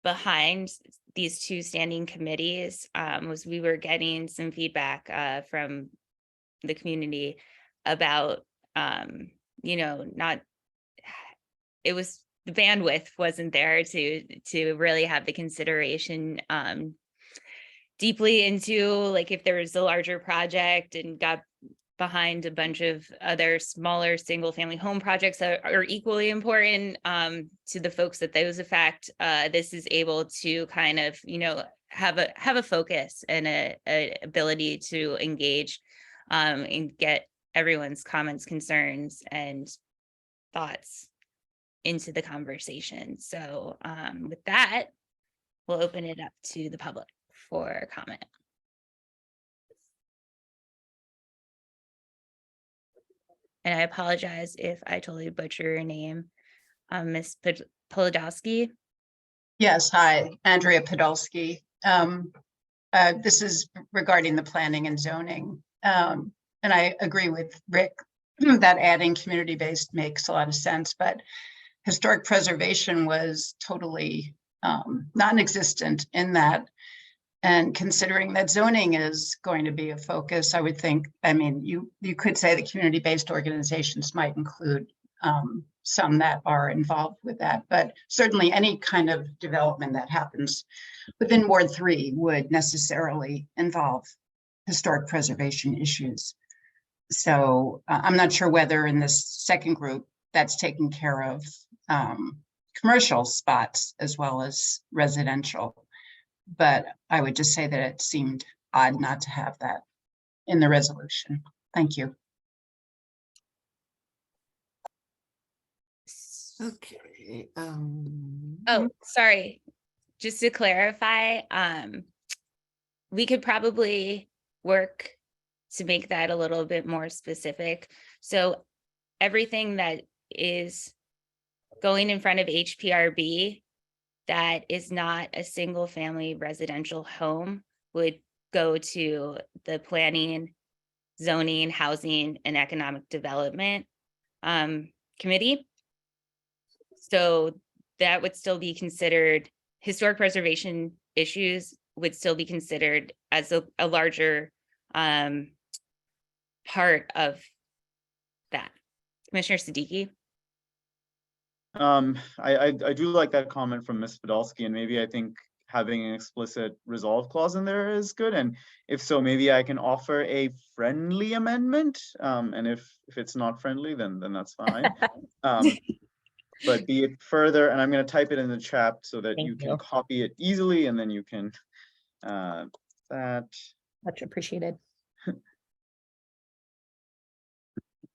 behind these two standing committees was we were getting some feedback from the community about, not, it was, the bandwidth wasn't there to really have the consideration deeply into, like, if there was a larger project and got behind a bunch of other smaller single family home projects that are equally important to the folks that those affect, this is able to kind of, have a focus and a ability to engage and get everyone's comments, concerns, and thoughts into the conversation. So with that, we'll open it up to the public for comment. And I apologize if I totally butcher your name, Ms. Polodowski.
Yes, hi, Andrea Podolsky. This is regarding the planning and zoning. And I agree with Rick that adding community-based makes a lot of sense, but historic preservation was totally non-existent in that. And considering that zoning is going to be a focus, I would think, I mean, you could say the community-based organizations might include some that are involved with that, but certainly any kind of development that happens within Ward 3 would necessarily involve historic preservation issues. So I'm not sure whether in this second group that's taking care of commercial spots as well as residential. But I would just say that it seemed odd not to have that in the resolution. Thank you.
Okay.
Oh, sorry. Just to clarify, we could probably work to make that a little bit more specific. So everything that is going in front of HPRB that is not a single family residential home would go to the planning, zoning, housing, and economic development committee. So that would still be considered, historic preservation issues would still be considered as a larger part of that. Commissioner Siddiqui?
I do like that comment from Ms. Podolsky, and maybe I think having an explicit resolve clause in there is good. And if so, maybe I can offer a friendly amendment. And if it's not friendly, then that's fine. But be it further, and I'm going to type it in the chat so that you can copy it easily, and then you can that.
Much appreciated.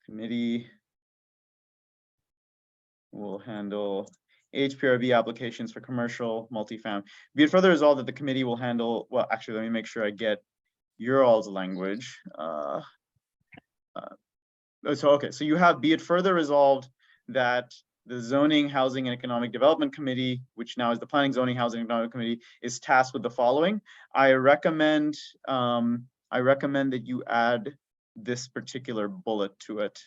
Committee will handle HPRB applications for commercial multifamily. Be it further resolved that the committee will handle, well, actually, let me make sure I get your all's language. So you have, be it further resolved that the Zoning, Housing, and Economic Development Committee, which now is the Planning, Zoning, Housing, and Economic Committee, is tasked with the following. I recommend that you add this particular bullet to it.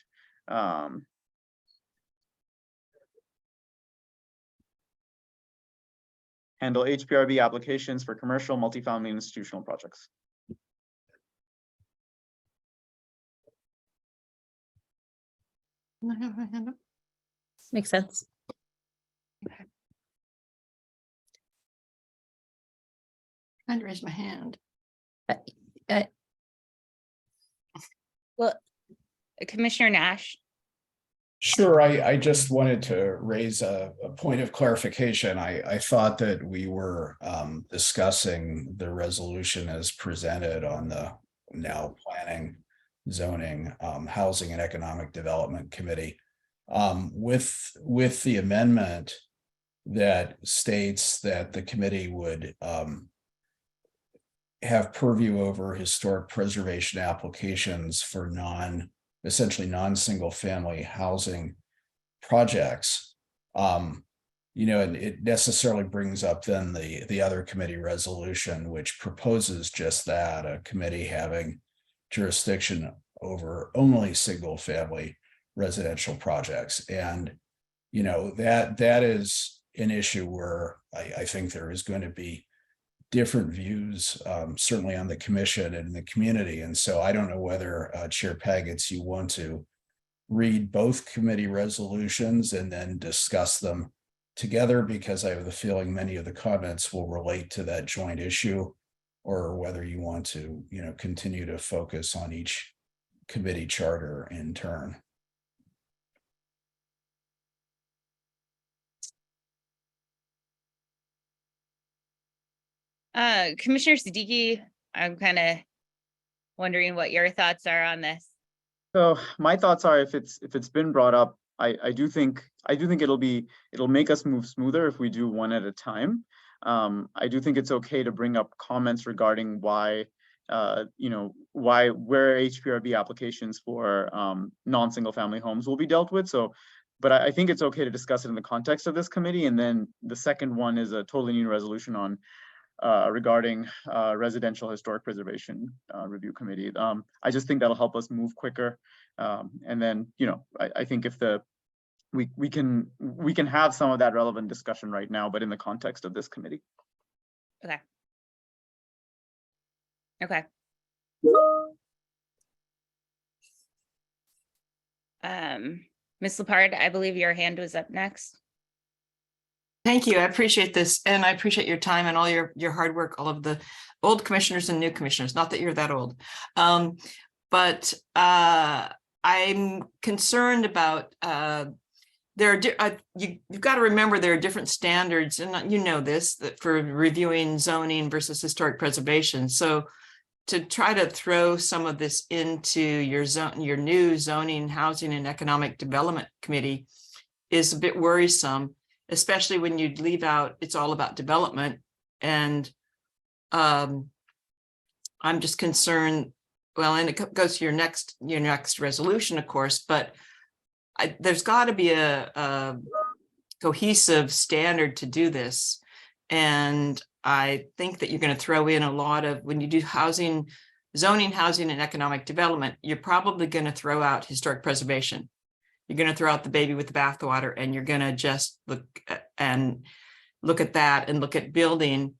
Handle HPRB applications for commercial, multifamily, and institutional projects.
Makes sense.
Okay. Trying to raise my hand.
Well, Commissioner Nash.
Sure, I just wanted to raise a point of clarification. I thought that we were discussing the resolution as presented on the now Planning, Zoning, Housing, and Economic Development Committee. With the amendment that states that the committee would have purview over historic preservation applications for essentially non-single family housing projects. And it necessarily brings up then the other committee resolution, which proposes just that, a committee having jurisdiction over only single family residential projects. And that is an issue where I think there is going to be different views, certainly on the commission and in the community. And so I don't know whether Chair Pagets, you want to read both committee resolutions and then discuss them together, because I have the feeling many of the comments will relate to that joint issue, or whether you want to, continue to focus on each committee charter in turn.
Commissioner Siddiqui, I'm kind of wondering what your thoughts are on this.
So my thoughts are, if it's been brought up, I do think it'll make us move smoother if we do one at a time. I do think it's okay to bring up comments regarding why where HPRB applications for non-single family homes will be dealt with. So, but I think it's okay to discuss it in the context of this committee. And then the second one is a totally new resolution on regarding residential historic preservation review committee. I just think that'll help us move quicker. And then, I think if we can have some of that relevant discussion right now, but in the context of this committee.
Okay. Okay. Ms. Lepard, I believe your hand was up next.
Thank you. I appreciate this. And I appreciate your time and all your hard work, all of the old commissioners and new commissioners, not that you're that old. But I'm concerned about you've got to remember there are different standards, and you know this, that for reviewing zoning versus historic preservation. So to try to throw some of this into your new zoning, housing, and economic development committee is a bit worrisome, especially when you leave out it's all about development. And I'm just concerned. Well, and it goes to your next resolution, of course, but there's got to be a cohesive standard to do this. And I think that you're going to throw in a lot of, when you do housing, zoning, housing, and economic development, you're probably going to throw out historic preservation. You're going to throw out the baby with the bathwater, and you're going to just look at that and look at building.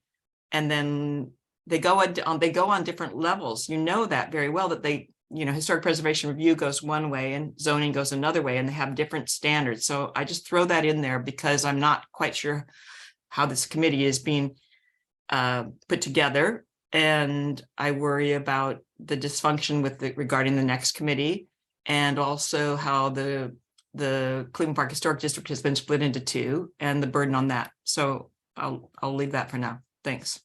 And then they go on different levels. You know that very well, that historic preservation review goes one way and zoning goes another way, and they have different standards. So I just throw that in there because I'm not quite sure how this committee is being put together. And I worry about the dysfunction regarding the next committee, and also how the Cleveland Park Historic District has been split into two, and the burden on that. So I'll leave that for now. Thanks.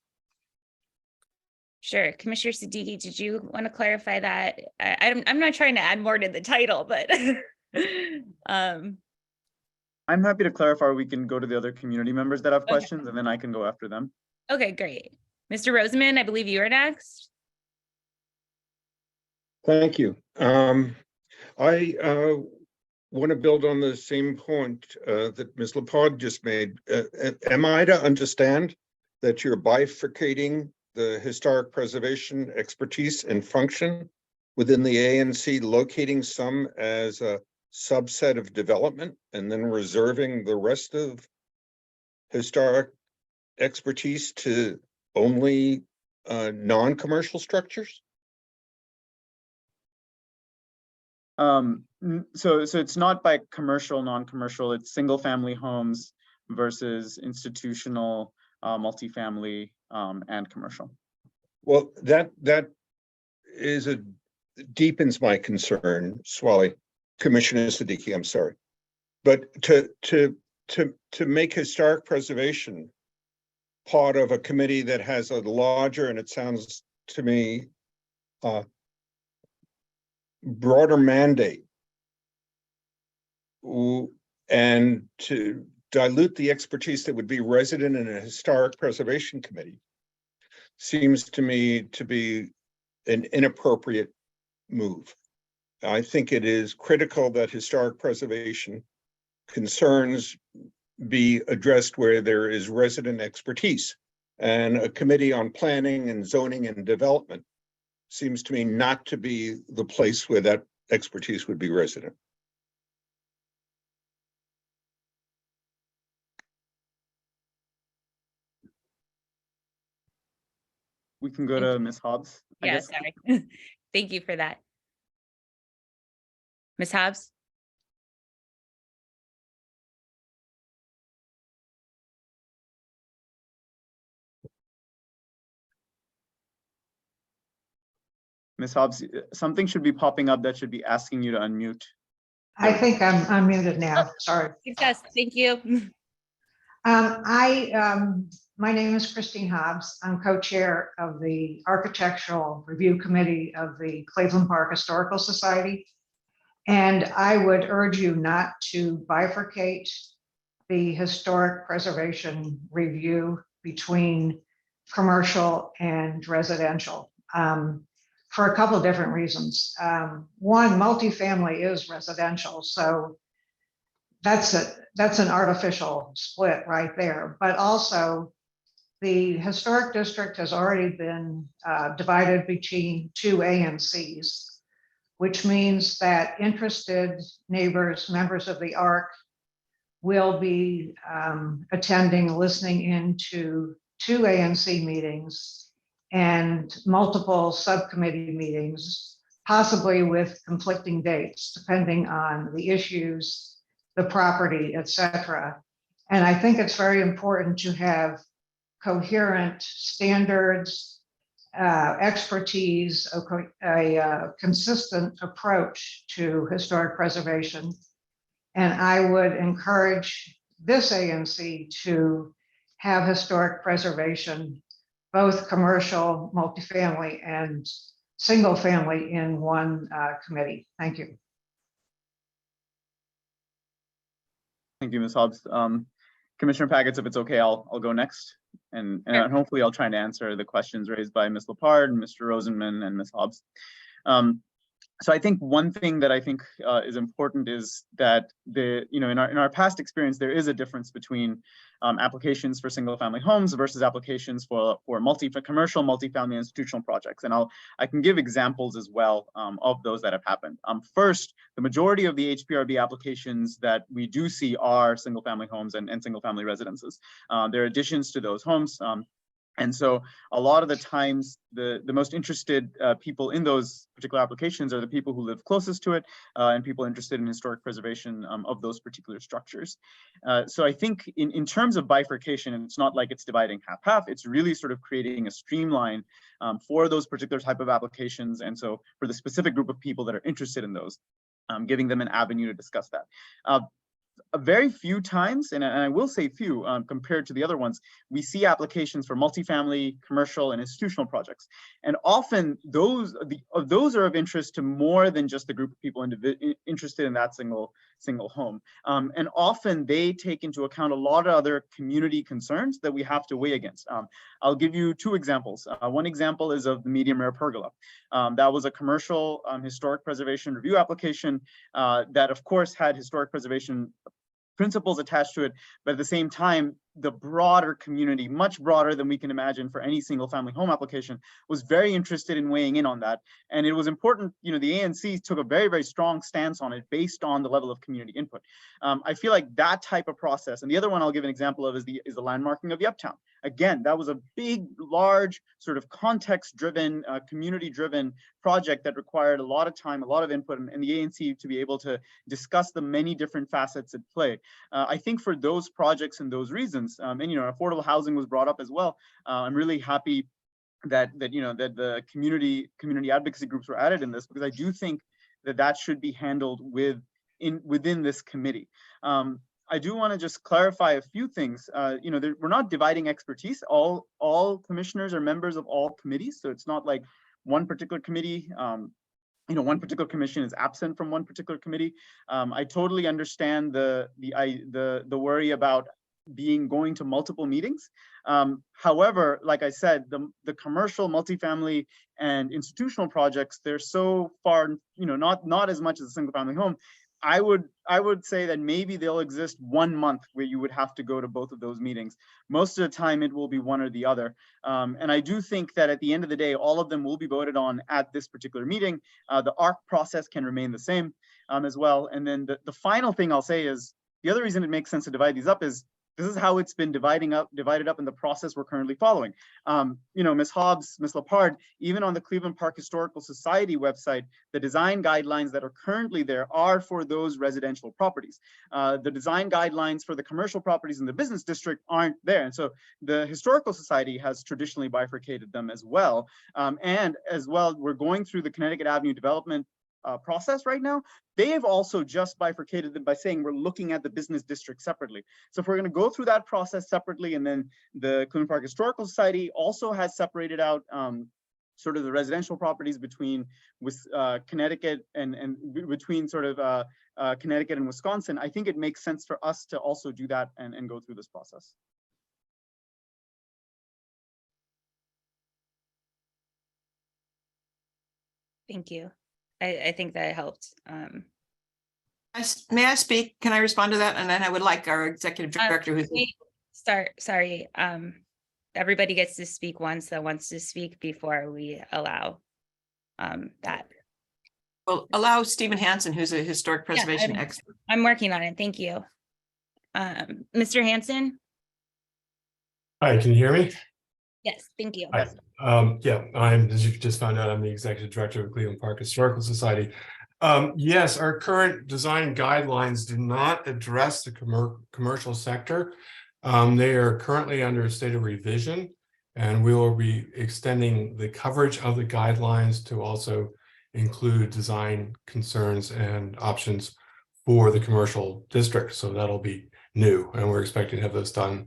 Sure. Commissioner Siddiqui, did you want to clarify that? I'm not trying to add more to the title, but
I'm happy to clarify. We can go to the other community members that have questions, and then I can go after them.
Okay, great. Mr. Roseman, I believe you are next.
Thank you. I want to build on the same point that Ms. Lepard just made. Am I to understand that you're bifurcating the historic preservation expertise and function within the ANC, locating some as a subset of development and then reserving the rest of historic expertise to only non-commercial structures?
So it's not by commercial, non-commercial, it's single family homes versus institutional, multifamily, and commercial.
Well, that is deepens my concern, Swally, Commissioner Siddiqui, I'm sorry. But to make historic preservation part of a committee that has a larger, and it sounds to me, broader mandate, and to dilute the expertise that would be resident in a historic preservation committee seems to me to be an inappropriate move. I think it is critical that historic preservation concerns be addressed where there is resident expertise, and a committee on planning and zoning and development seems to me not to be the place where that expertise would be resident.
We can go to Ms. Hobbs. I
Yeah,
guess.
sorry. Thank you for that. Ms. Hobbs?
Ms. Hobbs, something should be popping up that should be asking you to unmute.
I think I'm unmuted now, sorry.
Success, thank you.
My name is Christine Hobbs. I'm co-chair of the Architectural Review Committee of the Cleveland Park Historical Society. And I would urge you not to bifurcate the historic preservation review between commercial and residential for a couple of different reasons. One, multifamily is residential, so that's an artificial split right there. But also, the historic district has already been divided between two ANCs, which means that interested neighbors, members of the ARC, will be attending, listening into two ANC meetings and multiple subcommittee meetings, possibly with conflicting dates, depending on the issues, the property, etc. And I think it's very important to have coherent standards, expertise, a consistent approach to historic preservation. And I would encourage this ANC to have historic preservation, both commercial, multifamily, and single family in one committee. Thank you.
Thank you, Ms. Hobbs. Commissioner Paggets, if it's okay, I'll go next. And hopefully I'll try to answer the questions raised by Ms. Lepard, Mr. Rosenman, and Ms. Hobbs. So I think one thing that I think is important is that in our past experience, there is a difference between applications for single family homes versus applications for commercial, multifamily, institutional projects. And I can give examples as well of those that have happened. First, the majority of the HPRB applications that we do see are single family homes and single family residences. There are additions to those homes. And so a lot of the times, the most interested people in those particular applications are the people who live closest to it and people interested in historic preservation of those particular structures. So I think in terms of bifurcation, and it's not like it's dividing half-half, it's really sort of creating a streamline for those particular type of applications. And so for the specific group of people that are interested in those, giving them an avenue to discuss that. Very few times, and I will say few compared to the other ones, we see applications for multifamily, commercial, and institutional projects. And often those are of interest to more than just the group of people interested in that single home. And often they take into account a lot of other community concerns that we have to weigh against. I'll give you two examples. One example is of the medium rare pergola. That was a commercial historic preservation review application that of course had historic preservation principles attached to it, but at the same time, the broader community, much broader than we can imagine for any single family home application, was very interested in weighing in on that. And it was important, the ANC took a very, very strong stance on it based on the level of community input. I feel like that type of process, and the other one I'll give an example of is the landmarking of the Uptown. Again, that was a big, large, sort of context-driven, community-driven project that required a lot of time, a lot of input, and the ANC to be able to discuss the many different facets at play. I think for those projects and those reasons, and affordable housing was brought up as well. I'm really happy that the community advocacy groups were added in this, because I do think that should be handled within this committee. I do want to just clarify a few things. We're not dividing expertise. All commissioners are members of all committees, so it's not like one particular committee. One particular commission is absent from one particular committee. I totally understand the worry about going to multiple meetings. However, like I said, the commercial, multifamily, and institutional projects, they're so far, not as much as a single family home. I would say that maybe they'll exist 1 month where you would have to go to both of those meetings. Most of the time it will be one or the other. And I do think that at the end of the day, all of them will be voted on at this particular meeting. The ARC process can remain the same as well. And then the final thing I'll say is, the other reason it makes sense to divide these up is This is how it's been divided up in the process we're currently following. Ms. Hobbs, Ms. Lepard, even on the Cleveland Park Historical Society website, the design guidelines that are currently there are for those residential properties. The design guidelines for the commercial properties in the business district aren't there. And so the Historical Society has traditionally bifurcated them as well. And as well, we're going through the Connecticut Avenue development process right now. They have also just bifurcated them by saying we're looking at the business district separately. So if we're going to go through that process separately, and then the Cleveland Park Historical Society also has separated out sort of the residential properties between Connecticut and between sort of Connecticut and Wisconsin, I think it makes sense for us to also do that and go through this process.
Thank you. I think that helped.
May I speak? Can I respond to that? And then I would like our executive director who's.
Sorry. Everybody gets to speak once that wants to speak before we allow that.
Well, allow Stephen Hansen, who's a historic preservation expert.
I'm working on it. Thank you. Mr. Hansen?
Hi, can you hear me?
Yes, thank you.
Hi. Yeah, as you just found out, I'm the executive director of Cleveland Park Historical Society. Yes, our current design guidelines do not address the commercial sector. They are currently under a state of revision, and we will be extending the coverage of the guidelines to also include design concerns and options for the commercial district. So that'll be new, and we're expecting to have those done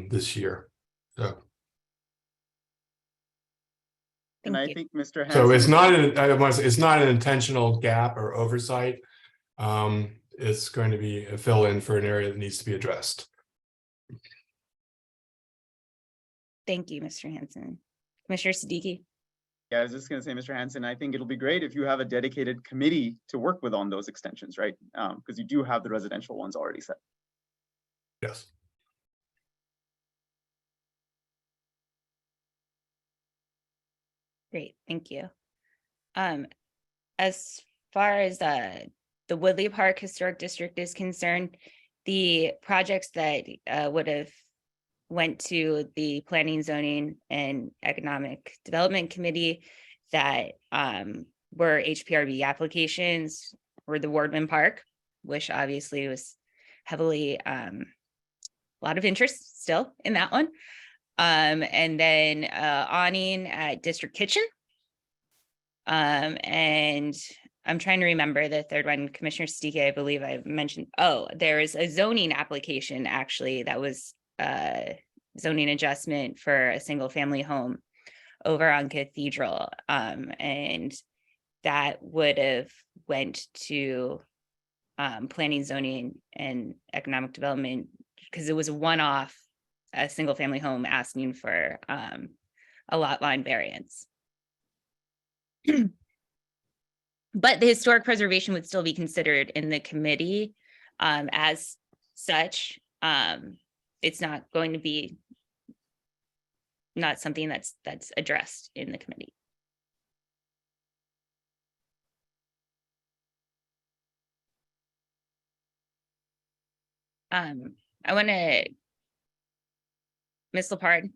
this year. So.
And I think Mr. Hansen.
So it's not it's not an intentional gap or oversight. It's going to be a fill-in for an area that needs to be addressed.
Thank you, Mr. Hansen. Commissioner Siddiqui?
Yeah, I was just going to say, Mr. Hansen, I think it'll be great if you have a dedicated committee to work with on those extensions, right? Because you do have the residential ones already set.
Yes.
Great, thank you. As far as the Woodley Park Historic District is concerned, the projects that would have went to the Planning, Zoning, and Economic Development Committee that were HPRB applications were the Wardman Park, which obviously was heavily a lot of interest still in that one. And then awning at District Kitchen. And I'm trying to remember the third one, Commissioner Siddiqui, I believe I mentioned, there is a zoning application actually that was zoning adjustment for a single family home over on Cathedral. And that would have went to Planning, Zoning, and Economic Development because it was a one-off, a single family home asking for a lot line variance. But the historic preservation would still be considered in the committee as such. It's not going to be not something that's addressed in the committee. I want to, Ms. Lepard.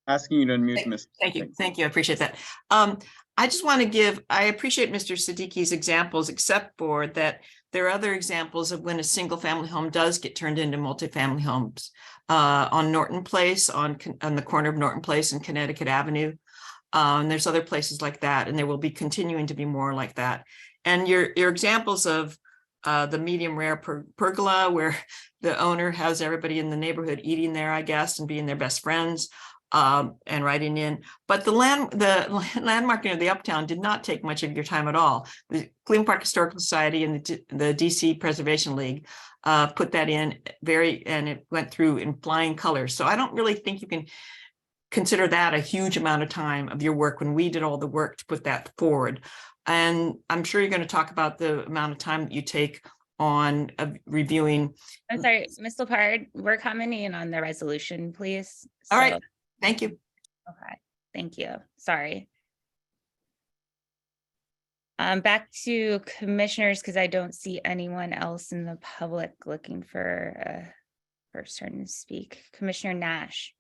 Asking you to unmute, Ms.
Thank you. I appreciate that. I just want to I appreciate Mr. Siddiqui's examples, except for that there are other examples of when a single family home does get turned into multifamily homes on Norton Place, on the corner of Norton Place and Connecticut Avenue. And there's other places like that, and there will be continuing to be more like that. And your examples of the medium rare pergola, where the owner has everybody in the neighborhood eating there, I guess, and being their best friends. And writing in, but the landmarking of the Uptown did not take much of your time at all. The Cleveland Park Historical Society and the DC Preservation League put that in and it went through in flying colors. So I don't really think you can consider that a huge amount of time of your work when we did all the work to put that forward. And I'm sure you're going to talk about the amount of time that you take on reviewing.
I'm sorry, Ms. Lepard, we're commenting on the resolution, please.
All right. Thank you.
Okay, thank you. Sorry. Back to commissioners, because I don't see anyone else in the public looking for a person to speak. Commissioner Nash.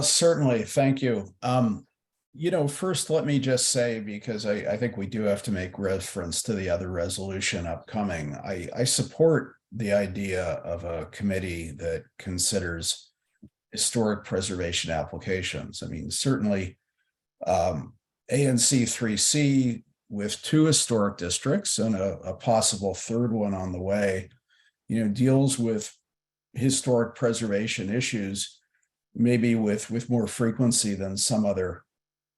Certainly, thank you. First, let me just say, because I think we do have to make reference to the other resolution upcoming. I support the idea of a committee that considers historic preservation applications. I mean, certainly ANC3C with 2 historic districts and a possible third one on the way, deals with historic preservation issues, maybe with more frequency than some other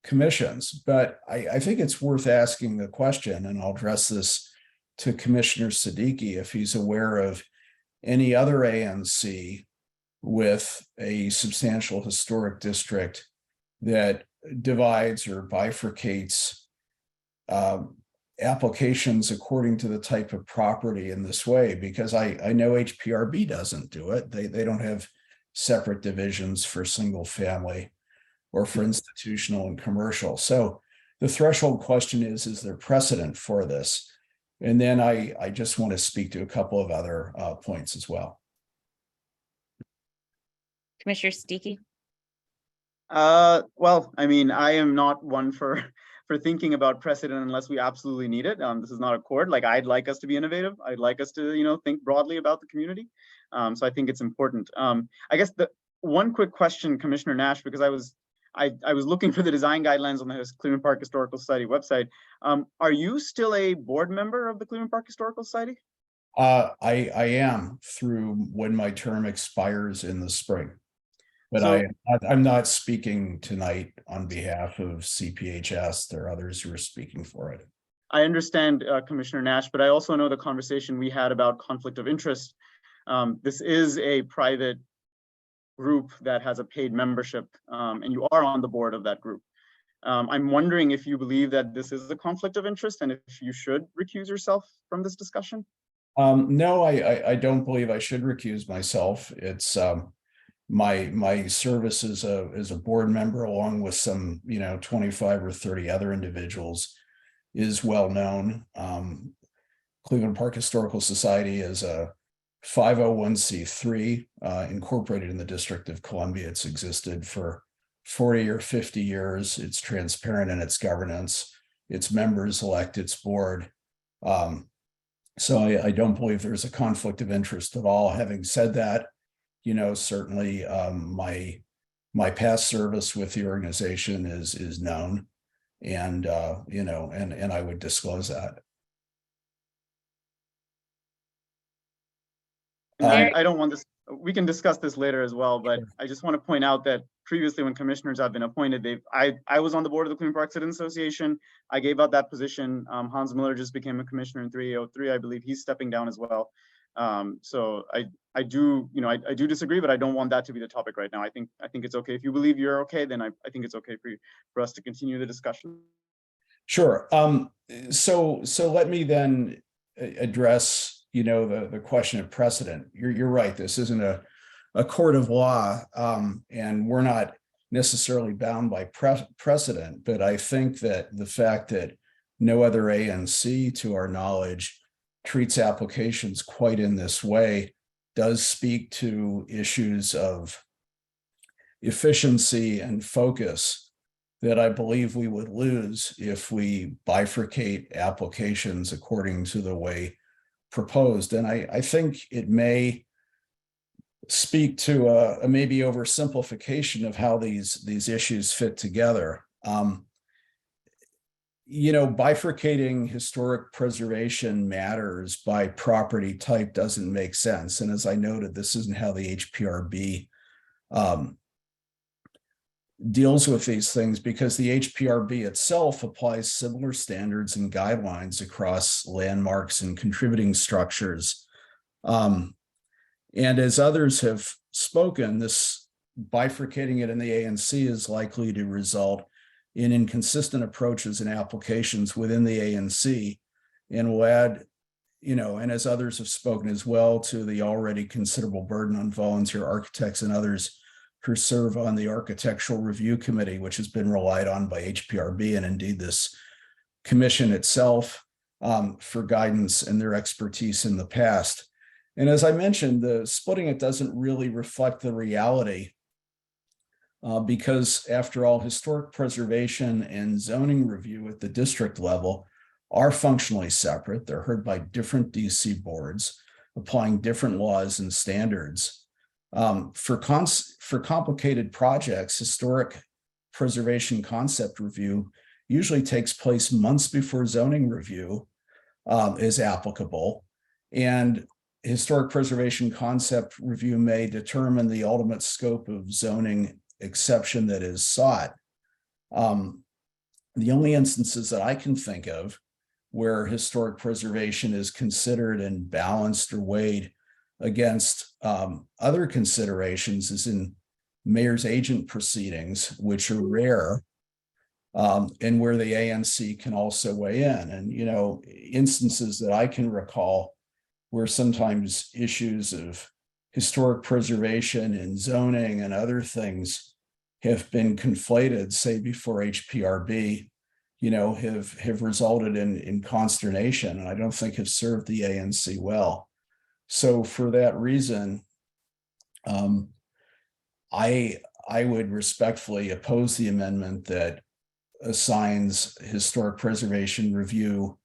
commissions. But I think it's worth asking the question, and I'll address this to Commissioner Siddiqui, if he's aware of any other ANC with a substantial historic district that divides or bifurcates applications according to the type of property in this way, because I know HPRB doesn't do it. They don't have separate divisions for single family or for institutional and commercial. So the threshold question is there precedent for this? And then I just want to speak to a couple of other points as well.
Commissioner Siddiqui.
Well, I mean, I am not one for thinking about precedent unless we absolutely need it. This is not a court. Like, I'd like us to be innovative. I'd like us to, think broadly about the community. So I think it's important. I guess the one quick question, Commissioner Nash, because I was looking for the design guidelines on the Cleveland Park Historical Society website. Are you still a board member of the Cleveland Park Historical Society?
I am, through when my term expires in the spring. But
So-
I'm not speaking tonight on behalf of CPHS. There are others who are speaking for it.
I understand, Commissioner Nash, but I also know the conversation we had about conflict of interest. This is a private group that has a paid membership, and you are on the board of that group. I'm wondering if you believe that this is a conflict of interest and if you should recuse yourself from this discussion?
No, I don't believe I should recuse myself. It's my service as a board member, along with some 25 or 30 other individuals, is well known. Cleveland Park Historical Society is a 501c3 incorporated in the District of Columbia. It's existed for 40 or 50 years. It's transparent in its governance. Its members elect its board. So I don't believe there's a conflict of interest at all. Having said that, certainly my past service with the organization is known, and and I would disclose that.
I don't want this, we can discuss this later as well, but I just want to point out that previously when commissioners have been appointed, I was on the board of the Cleveland Park Citizens Association. I gave out that position. Hans Miller just became a commissioner in 303. I believe he's stepping down as well. So I do disagree, but I don't want that to be the topic right now. I think it's okay. If you believe you're okay, then I think it's okay for us to continue the discussion.
Sure. So let me then address the question of precedent. You're right. This isn't a court of law, and we're not necessarily bound by precedent. But I think that the fact that no other ANC, to our knowledge, treats applications quite in this way does speak to issues of efficiency and focus that I believe we would lose if we bifurcate applications according to the way proposed. And I think it may speak to a maybe oversimplification of how these issues fit together. Bifurcating historic preservation matters by property type doesn't make sense. And as I noted, this isn't how the HPRB deals with these things, because the HPRB itself applies similar standards and guidelines across landmarks and contributing structures. And as others have spoken, this bifurcating it in the ANC is likely to result in inconsistent approaches and applications within the ANC, and will add, and as others have spoken as well, to the already considerable burden on volunteer architects and others who serve on the Architectural Review Committee, which has been relied on by HPRB, and indeed this commission itself for guidance and their expertise in the past. And as I mentioned, the splitting it doesn't really reflect the reality because after all, historic preservation and zoning review at the district level are functionally separate. They're heard by different DC boards, applying different laws and standards. For complicated projects, historic preservation concept review usually takes place months before zoning review is applicable. And historic preservation concept review may determine the ultimate scope of zoning exception that is sought. The only instances that I can think of where historic preservation is considered and balanced or weighed against other considerations is in mayor's agent proceedings, which are rare, and where the ANC can also weigh in. And, you know, instances that I can recall where sometimes issues of historic preservation and zoning and other things have been conflated, say before HPRB, you know, have resulted in consternation, and I don't think have served the ANC well. So for that reason, I would respectfully oppose the amendment that assigns historic preservation review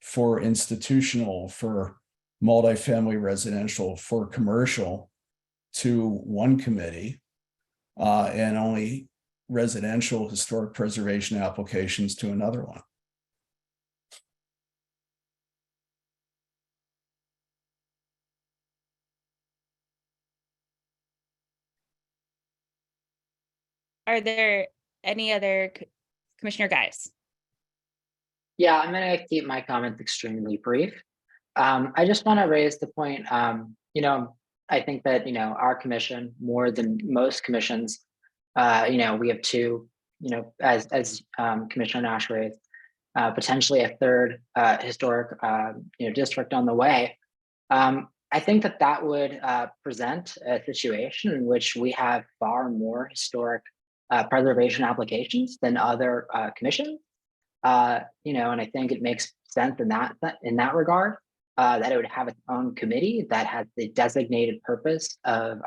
for institutional, for multifamily residential, for commercial to one committee, and only residential historic preservation applications to another one.
Are there any other Commissioner Guys?
Yeah, I'm going to keep my comments extremely brief. I just want to raise the point, you know, I think that, you know, our commission, more than most commissions, you know, we have two, you know, as Commissioner Nash raised, potentially a third historic, you know, district on the way. I think that that would present a situation in which we have far more historic preservation applications than other commissions. You know, and I think it makes sense in that regard, that it would have its own committee that has the designated purpose of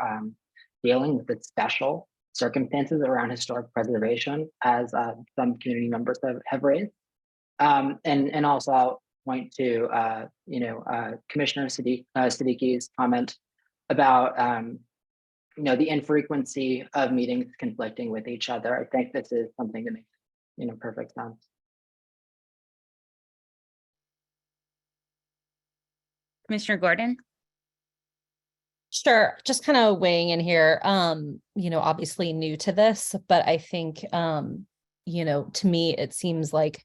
dealing with the special circumstances around historic preservation, as some community members have raised. And also I'll point to you know, Commissioner Siddiqui's comment about you know, the infrequency of meetings conflicting with each other. I think this is something that makes, you know, perfect sense.
Commissioner Gordon?
Sure, just kind of weighing in here, you know, obviously new to this, but I think, you know, to me, it seems like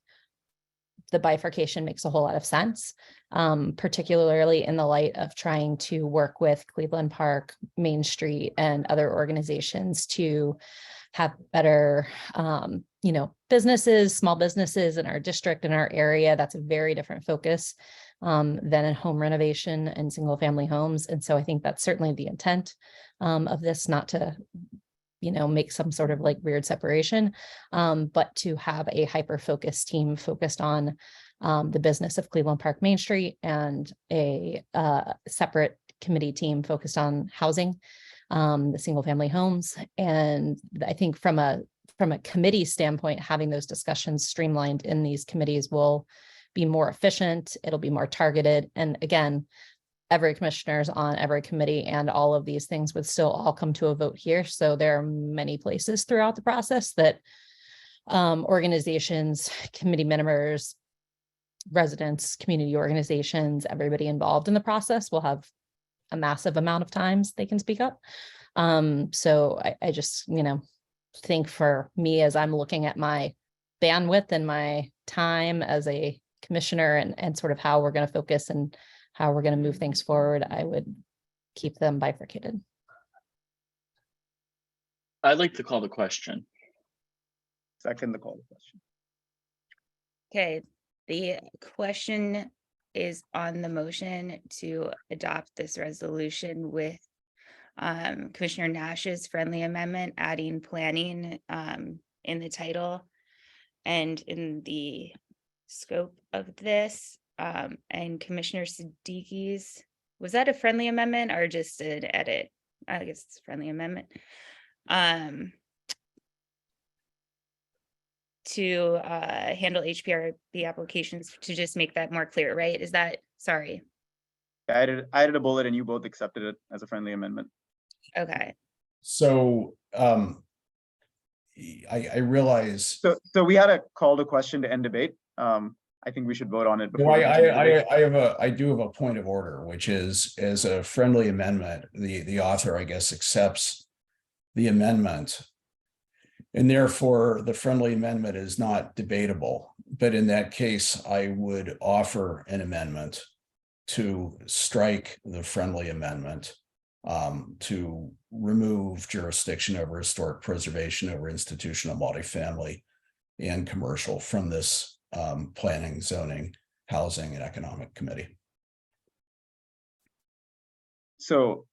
the bifurcation makes a whole lot of sense, particularly in the light of trying to work with Cleveland Park, Main Street, and other organizations to have better, you know, businesses, small businesses in our district, in our area. That's a very different focus than in home renovation and single family homes. And so I think that's certainly the intent of this, not to, you know, make some sort of like weird separation, but to have a hyper-focused team focused on the business of Cleveland Park, Main Street, and a separate committee team focused on housing, the single family homes. And I think from a committee standpoint, having those discussions streamlined in these committees will be more efficient. It'll be more targeted. And again, every commissioner's on every committee, and all of these things would still all come to a vote here. So there are many places throughout the process that organizations, committee members, residents, community organizations, everybody involved in the process will have a massive amount of times they can speak up. So I just, you know, think for me, as I'm looking at my bandwidth and my time as a commissioner and sort of how we're going to focus and how we're going to move things forward, I would keep them bifurcated.
I'd like to call the question.
Second the call to question.
Okay, the question is on the motion to adopt this resolution with Commissioner Nash's friendly amendment, adding planning in the title and in the scope of this. And Commissioner Siddiqui's, was that a friendly amendment or just an edit? I guess it's a friendly amendment. To handle HPRB applications, to just make that more clear, right? Is that, sorry,
I added a bullet and you both accepted it as a friendly amendment.
okay.
So I realize.
So we had a call to question to end debate. I think we should vote on it
No,
before. we continue debate.
I do have a point of order, which is, as a friendly amendment, the author, I guess, accepts the amendment. And therefore, the friendly amendment is not debatable. But in that case, I would offer an amendment to strike the friendly amendment, to remove jurisdiction over historic preservation over institutional multifamily and commercial from this planning, zoning, housing, and economic committee.
So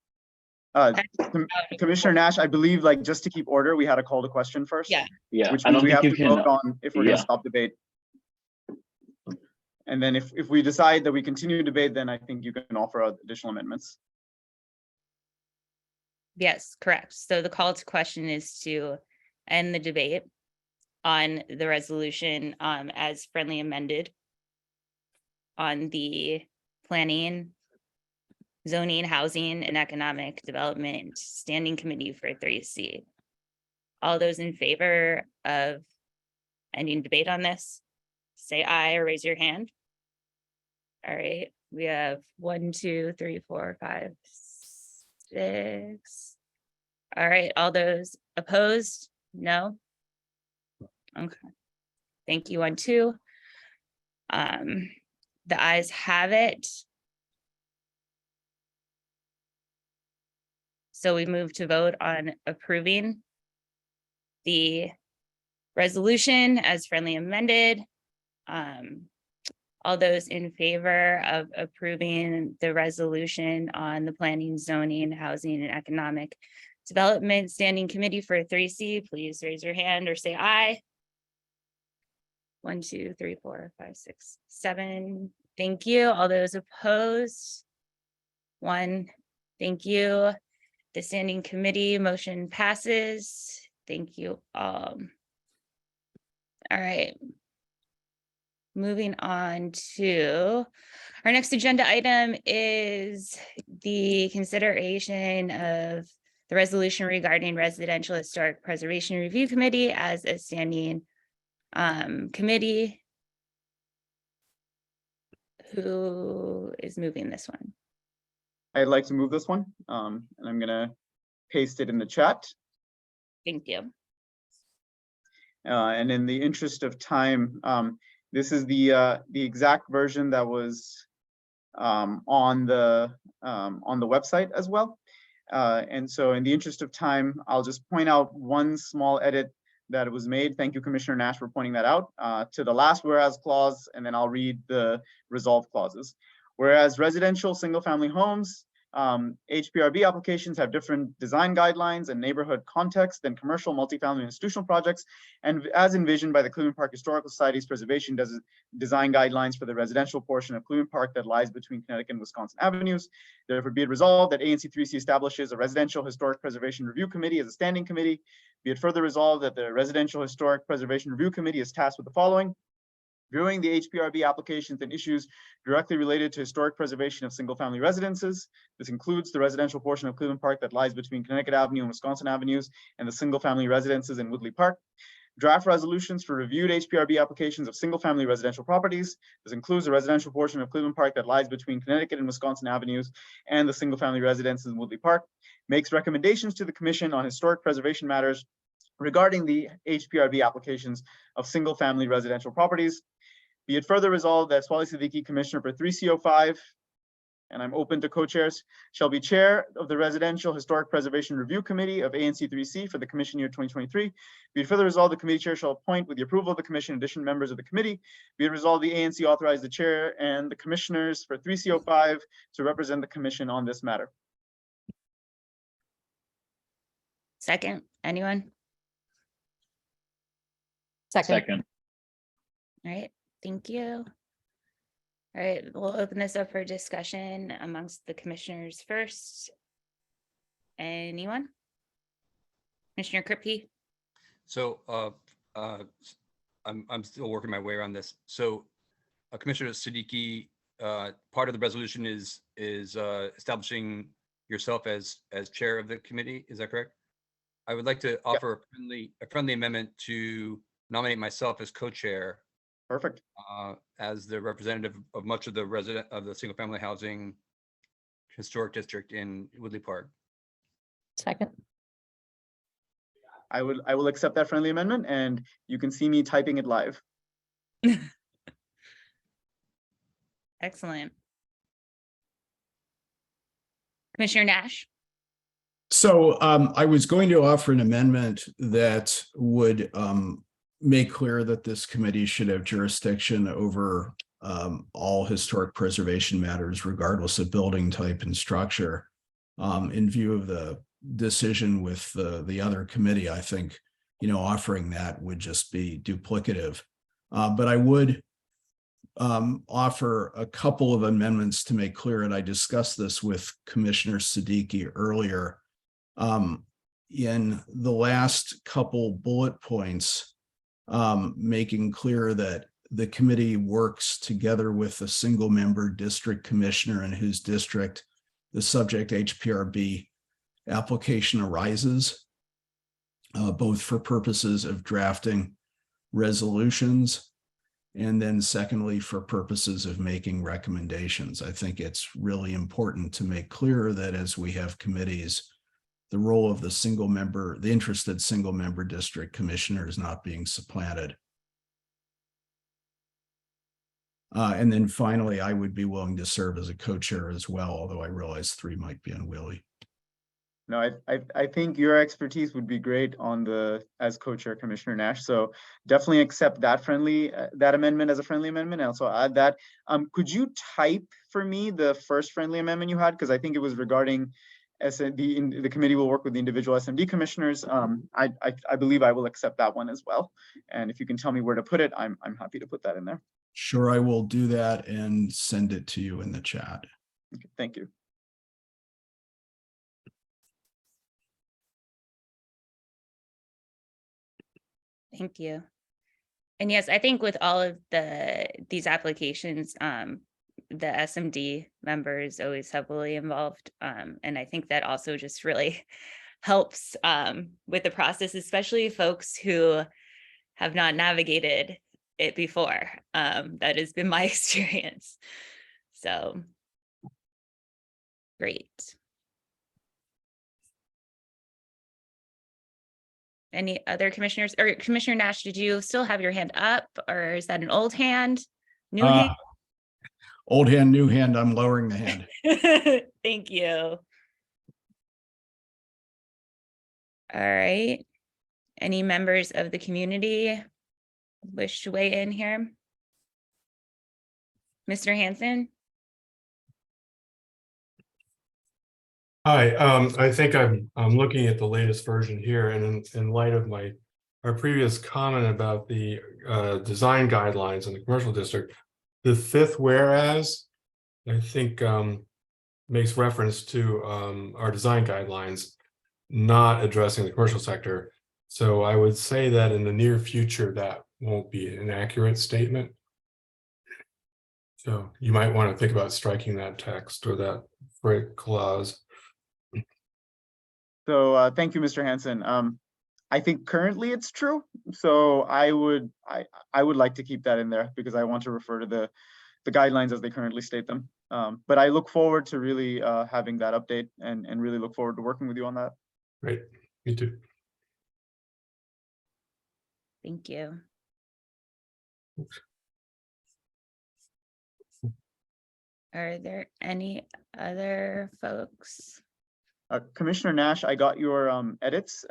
Commissioner Nash, I believe, like, just to keep order, we had a call to question first.
Yeah.
Yeah,
Which
I
means
don't
we
think
have
you
to
can.
vote on if we're going to stop debate. And then if we decide that we continue debate, then I think you can offer additional amendments.
Yes, correct. So the call to question is to end the debate on the resolution as friendly amended on the planning, zoning, housing, and economic development standing committee for 3C. All those in favor of ending debate on this, say aye or raise your hand. All right, we have 1, 2, 3, 4, 5, 6. All right, all those opposed? No. Okay. Thank you, 1, 2. The ayes have it. So we move to vote on approving the resolution as friendly amended. All those in favor of approving the resolution on the planning, zoning, housing, and economic development standing committee for 3C, please raise your hand or say aye. 1, 2, 3, 4, 5, 6, 7. Thank you. All those opposed? 1. Thank you. The standing committee motion passes. Thank you all. All right. Moving on to our next agenda item is the consideration of the resolution regarding Residential Historic Preservation Review Committee as a standing committee. Who is moving this one?
I'd like to move this one, and I'm gonna paste it in the chat.
Thank you.
And in the interest of time, this is the exact version that was on the website as well. And so in the interest of time, I'll just point out one small edit that was made. Thank you, Commissioner Nash, for pointing that out to the last whereas clause, and then I'll read the resolve clauses. Whereas residential single-family homes, HPRB applications have different design guidelines and neighborhood context than commercial, multifamily, institutional projects, and as envisioned by the Cleveland Park Historical Society's preservation design guidelines for the residential portion of Cleveland Park that lies between Connecticut and Wisconsin avenues. Therefore, be it resolved that ANC3C establishes a Residential Historic Preservation Review Committee as a standing committee. Be it further resolved that the Residential Historic Preservation Review Committee is tasked with the following: reviewing the HPRB applications and issues directly related to historic preservation of single-family residences. This includes the residential portion of Cleveland Park that lies between Connecticut Avenue and Wisconsin Avenues, and the single-family residences in Woodley Park. Draft resolutions for reviewed HPRB applications of single-family residential properties. This includes the residential portion of Cleveland Park that lies between Connecticut and Wisconsin Avenues and the single-family residences in Woodley Park. Makes recommendations to the Commission on historic preservation matters regarding the HPRB applications of single-family residential properties. Be it further resolved that Swali Siddiqui, Commissioner for 3C05, and I'm open to co-chairs, shall be chair of the Residential Historic Preservation Review Committee of ANC3C for the Commission year 2023. Be it further resolved, the committee chair shall appoint, with the approval of the Commission, additional members of the committee. Be it resolved, the ANC authorize the chair and the commissioners for 3C05 to represent the Commission on this matter.
Second, anyone?
Second.
Second.
All right, Thank you. All right, we'll open this up for discussion amongst the commissioners first. Anyone? Commissioner Kripke?
So I'm still working my way around this. So Commissioner Siddiqui, part of the resolution is establishing yourself as chair of the committee. Is that correct? I would like to offer a friendly amendment to nominate myself as co-chair.
Perfect.
As the representative of much of the single family housing historic district in Woodley Park.
Second.
I will accept that friendly amendment, and you can see me typing it live.
Excellent. Commissioner Nash?
So I was going to offer an amendment that would make clear that this committee should have jurisdiction over all historic preservation matters, regardless of building type and structure. In view of the decision with the other committee, I think, offering that would just be duplicative. But I would offer a couple of amendments to make clear, and I discussed this with Commissioner Siddiqui earlier. In the last couple bullet points, making clear that the committee works together with a single member district commissioner in whose district the subject HPRB application arises, both for purposes of drafting resolutions and then secondly for purposes of making recommendations. I think it's really important to make clear that as we have committees, the role of the interested single member district commissioner is not being supplanted. And then finally, I would be willing to serve as a co-chair as well, although I realize 3 might be unwieldy.
No, I think your expertise would be great as co-chair, Commissioner Nash. So definitely accept that that amendment as a friendly amendment. And also add that. Could you type for me the first friendly amendment you had? Because I think it was regarding the committee will work with the individual SMD commissioners. I believe I will accept that one as well. And if you can tell me where to put it, I'm happy to put that in there.
Sure, I will do that and send it to you in the chat.
Okay, thank you.
Thank you. And yes, I think with all of these applications, the SMD members always heavily involved. And I think that also just really helps with the process, especially folks who have not navigated it before. That has been my experience. So great. Any other commissioners, or Commissioner Nash, did you still have your hand up, or is that an old hand? New hand?
Old hand, new hand, I'm lowering the hand.
Thank you. All right. Any members of the community wish to weigh in here? Mr. Hanson?
Hi, I think I'm looking at the latest version here, and in light of our previous comment about the design guidelines in the commercial district, the 5th whereas I think makes reference to our design guidelines not addressing the commercial sector. So I would say that in the near future that won't be an accurate statement. So you might want to think about striking that text or that break clause.
So thank you, Mr. Hanson. I think currently it's true. So I would like to keep that in there because I want to refer to the guidelines as they currently state them. But I look forward to really having that update and really look forward to working with you on that.
Great, me too.
Thank you. Are there any other folks?
Commissioner Nash, I got your edits.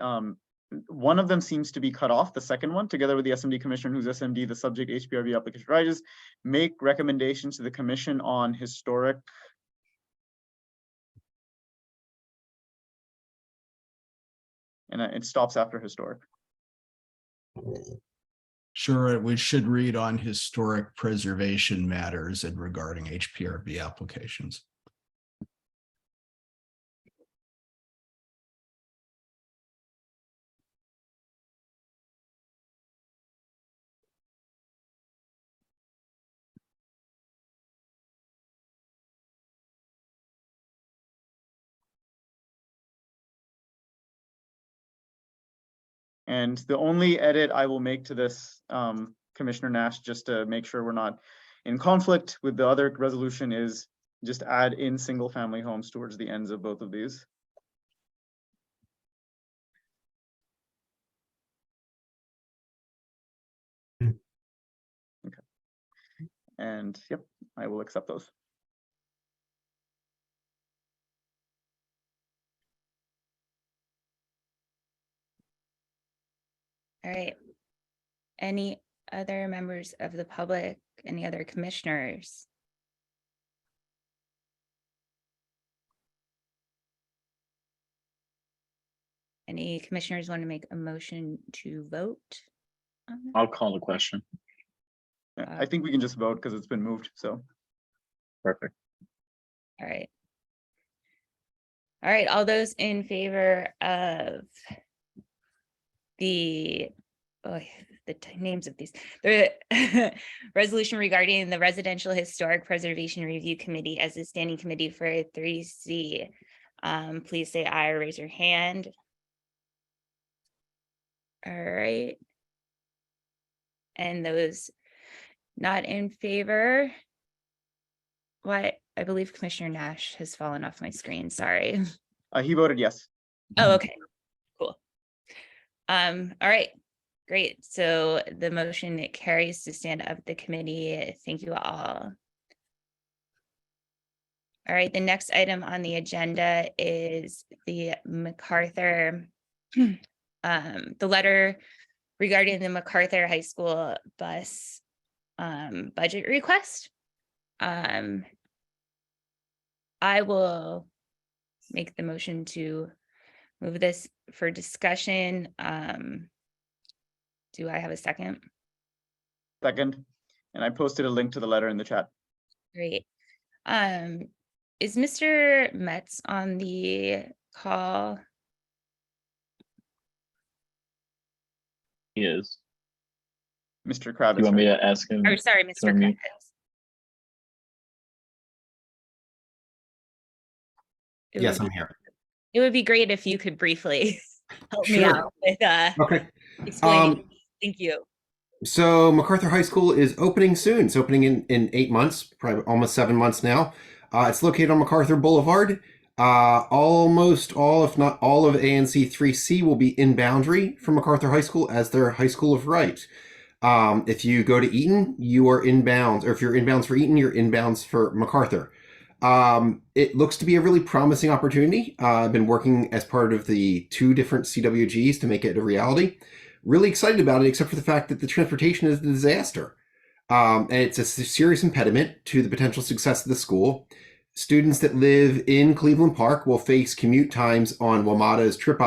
One of them seems to be cut off, the second one, together with the SMD commissioner whose SMD, the subject HPRB application rises, make recommendations to the commission on historic. And it stops after historic.
Sure, we should read on historic preservation matters and regarding HPRB applications.
And the only edit I will make to this, Commissioner Nash, just to make sure we're not in conflict with the other resolution, is just add in single family homes towards the ends of both of these. Okay. And yep, I will accept those.
All right. Any other members of the public, any other commissioners? Any commissioners want to make a motion to vote?
I'll call the question.
I think we can just vote because it's been moved, so.
Perfect.
All right. All right, all those in favor of the names of these, the resolution regarding the Residential Historic Preservation Review Committee as a standing committee for 3C, please say aye or raise your hand. All right. And those not in favor, what? I believe Commissioner Nash has fallen off my screen, sorry.
He voted yes.
Oh, okay, cool. All right, great. So the motion carries to stand up the committee. Thank you all. All right, the next item on the agenda is the MacArthur, the letter regarding the MacArthur High School bus budget request. I will make the motion to move this for discussion. Do I have a second?
Second, and I posted a link to the letter in the chat.
Great. Is Mr. Metz on the call?
He is.
Mr. Kravitz.
You want me to ask him?
Or sorry, Mr.
me?
Kravitz.
Yes, I'm here.
It would be great if you could briefly help me
Sure.
out with
Okay.
explaining. Thank you.
So MacArthur High School is opening soon. It's opening in 8 months, probably almost 7 months now. It's located on MacArthur Boulevard. Almost all, if not all, of ANC3C will be in boundary from MacArthur High School as their high school of right. If you go to Eaton, you are inbounds, or if you're inbounds for Eaton, you're inbounds for MacArthur. It looks to be a really promising opportunity. I've been working as part of the 2 different CWGs to make it a reality. Really excited about it, except for the fact that the transportation is a disaster. And it's a serious impediment to the potential success of the school. Students that live in Cleveland Park will face commute times on WMATA's trip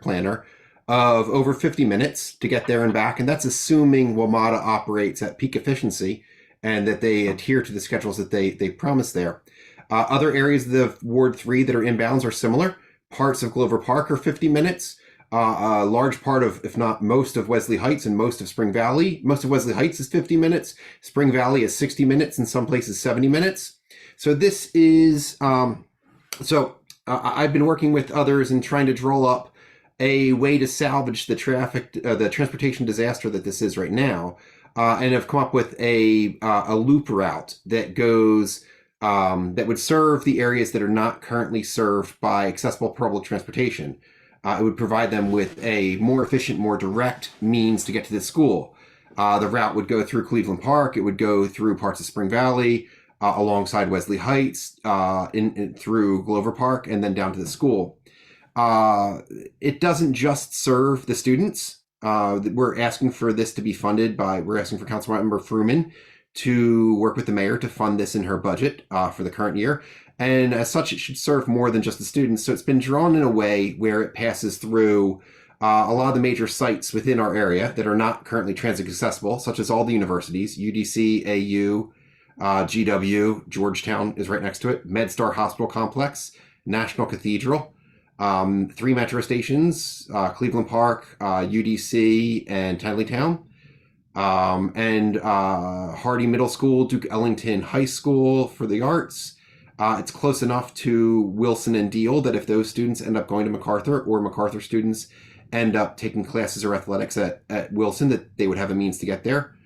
planner of over 50 minutes to get there and back. And that's assuming WMATA operates at peak efficiency and that they adhere to the schedules that they promise there. Other areas of the Ward 3 that are inbounds are similar. Parts of Glover Park are 50 minutes. A large part of, if not most of Wesley Heights and most of Spring Valley. Most of Wesley Heights is 50 minutes. Spring Valley is 60 minutes, in some places 70 minutes. So this is, I've been working with others and trying to draw up a way to salvage the transportation disaster that this is right now. And have come up with a loop route that goes, that would serve the areas that are not currently served by accessible public transportation. It would provide them with a more efficient, more direct means to get to the school. The route would go through Cleveland Park. It would go through parts of Spring Valley, alongside Wesley Heights, through Glover Park, and then down to the school. It doesn't just serve the students. We're asking for this to be funded by, we're asking for Councilmember Fruman to work with the mayor to fund this in her budget for the current year. And as such, it should serve more than just the students. So it's been drawn in a way where it passes through a lot of the major sites within our area that are not currently transit accessible, such as all the universities, UDC, AU, GW, Georgetown is right next to it, MedStar Hospital Complex, National Cathedral, 3 metro stations, Cleveland Park, UDC, and Tenleytown, and Hardy Middle School, Duke Ellington High School for the arts. It's close enough to Wilson and Deal that if those students end up going to MacArthur, or MacArthur students end up taking classes or athletics at Wilson, that they would have a means to get there.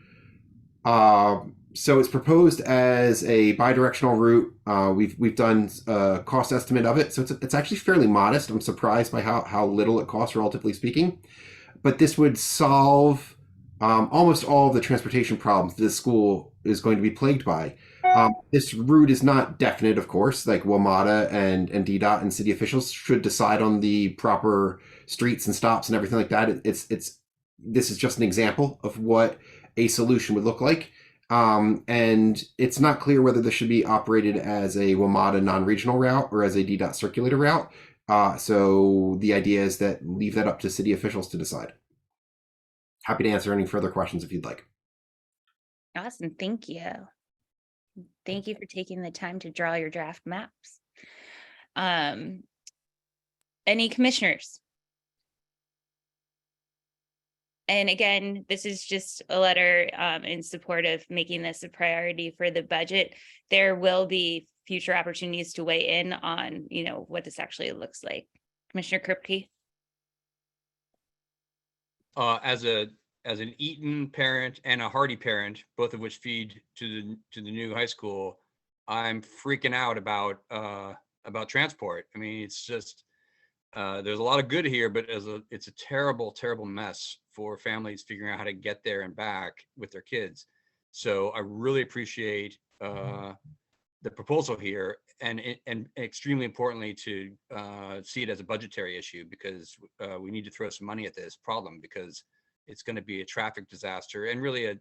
So it's proposed as a bidirectional route. We've done a cost estimate of it, so it's actually fairly modest. I'm surprised by how little it costs, relatively speaking. But this would solve almost all of the transportation problems this school is going to be plagued by. This route is not definite, of course. Like WMATA and DDOT and city officials should decide on the proper streets and stops and everything like that. This is just an example of what a solution would look like. And it's not clear whether this should be operated as a WMATA non-regional route or as a DDOT circulator route. So the idea is that leave that up to city officials to decide. Happy to answer any further questions if you'd like.
Awesome, thank you. Thank you for taking the time to draw your draft maps. Any commissioners? And again, this is just a letter in support of making this a priority for the budget. There will be future opportunities to weigh in on, what this actually looks like. Commissioner Kripke?
As an Eaton parent and a Hardy parent, both of which feed to the new high school, I'm freaking out about transport. I mean, it's just there's a lot of good here, but it's a terrible, terrible mess for families figuring out how to get there and back with their kids. So I really appreciate the proposal here, and extremely importantly to see it as a budgetary issue, because we need to throw some money at this problem, because it's going to be a traffic disaster and really a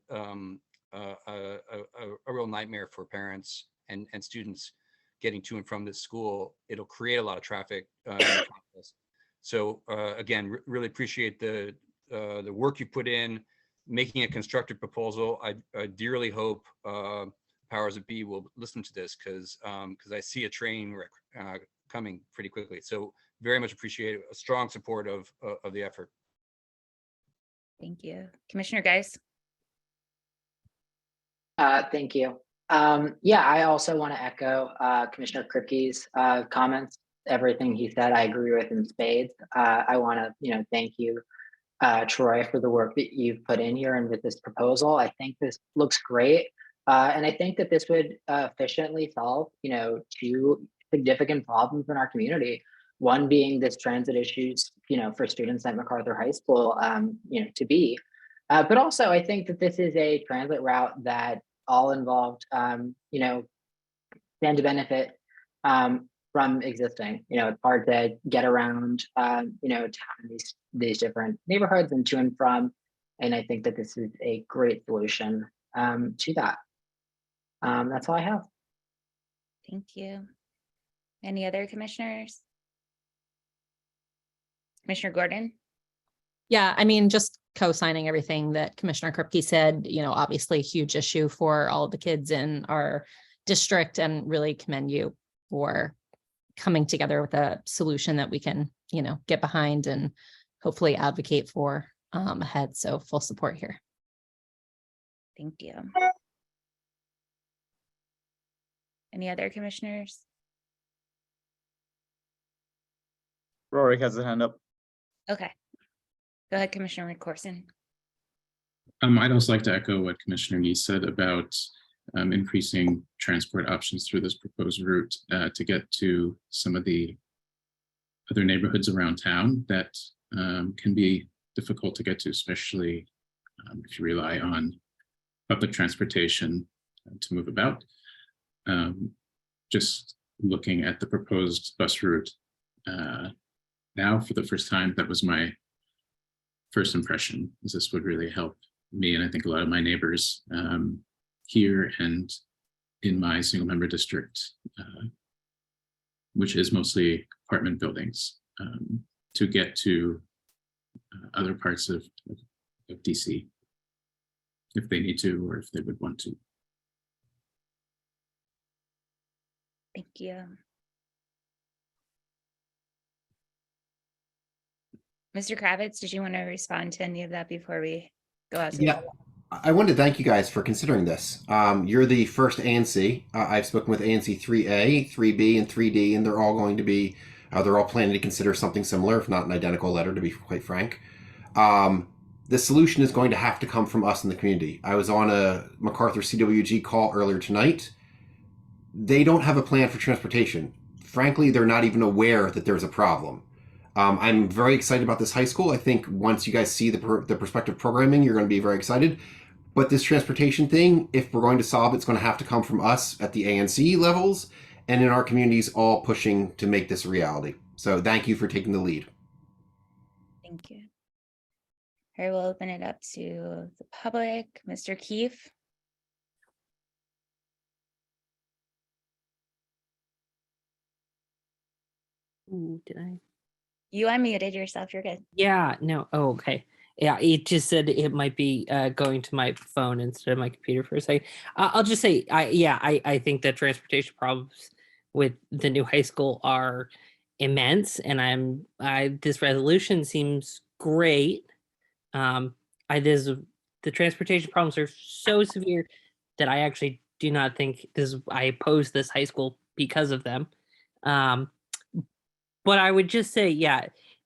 real nightmare for parents and students getting to and from this school. It'll create a lot of traffic. So again, really appreciate the work you put in making a constructive proposal. I dearly hope powers that be will listen to this, because I see a train wreck coming pretty quickly. So very much appreciate a strong support of the effort.
Thank you. Commissioner Geis?
Thank you. Yeah, I also want to echo Commissioner Kripke's comments. Everything he said, I agree with in spades. I want to, thank you, Troy, for the work that you've put in here and with this proposal. I think this looks great. And I think that this would efficiently solve, 2 significant problems in our community. One being this transit issues, for students at MacArthur High School, to be. But also, I think that this is a transit route that all involved, stand to benefit from existing. It's hard to get around, town in these different neighborhoods and to and from. And I think that this is a great solution to that. That's all I have.
Thank you. Any other commissioners? Commissioner Gordon?
Yeah, I mean, just co-signing everything that Commissioner Kripke said, obviously a huge issue for all of the kids in our district, and really commend you for coming together with a solution that we can, get behind and hopefully advocate for ahead. So full support here.
Thank you. Any other commissioners?
Rory has a hand up.
Okay. Go ahead, Commissioner Corson.
I'd also like to echo what Commissioner Geis said about increasing transport options through this proposed route to get to some of the other neighborhoods around town that can be difficult to get to, especially if you rely on public transportation to move about. Just looking at the proposed bus route now for the first time, that was my first impression, is this would really help me, and I think a lot of my neighbors here and in my single member district, which is mostly apartment buildings, to get to other parts of DC if they need to, or if they would want to.
Thank you. Mr. Kravitz, did you want to respond to any of that before we go out?
Yeah, I wanted to thank you guys for considering this. You're the first ANC. I've spoken with ANC3A, 3B, and 3D, and they're all going to be, they're all planning to consider something similar, if not an identical letter, to be quite frank. The solution is going to have to come from us in the community. I was on a MacArthur CWG call earlier tonight. They don't have a plan for transportation. Frankly, they're not even aware that there's a problem. I'm very excited about this high school. I think once you guys see the prospective programming, you're going to be very excited. But this transportation thing, if we're going to solve it, it's going to have to come from us at the ANC levels and in our communities all pushing to make this a reality. So thank you for taking the lead.
Thank you. I will open it up to the public. Mr. Keefe.
Ooh, did I?
You unmuted yourself. You're good.
Yeah, no. Oh, okay. Yeah, it just said it might be going to my phone instead of my computer for a second. I'll just say, I think that transportation problems with the new high school are immense, and this resolution seems great. The transportation problems are so severe that I actually do not think I oppose this high school because of them. But I would just say,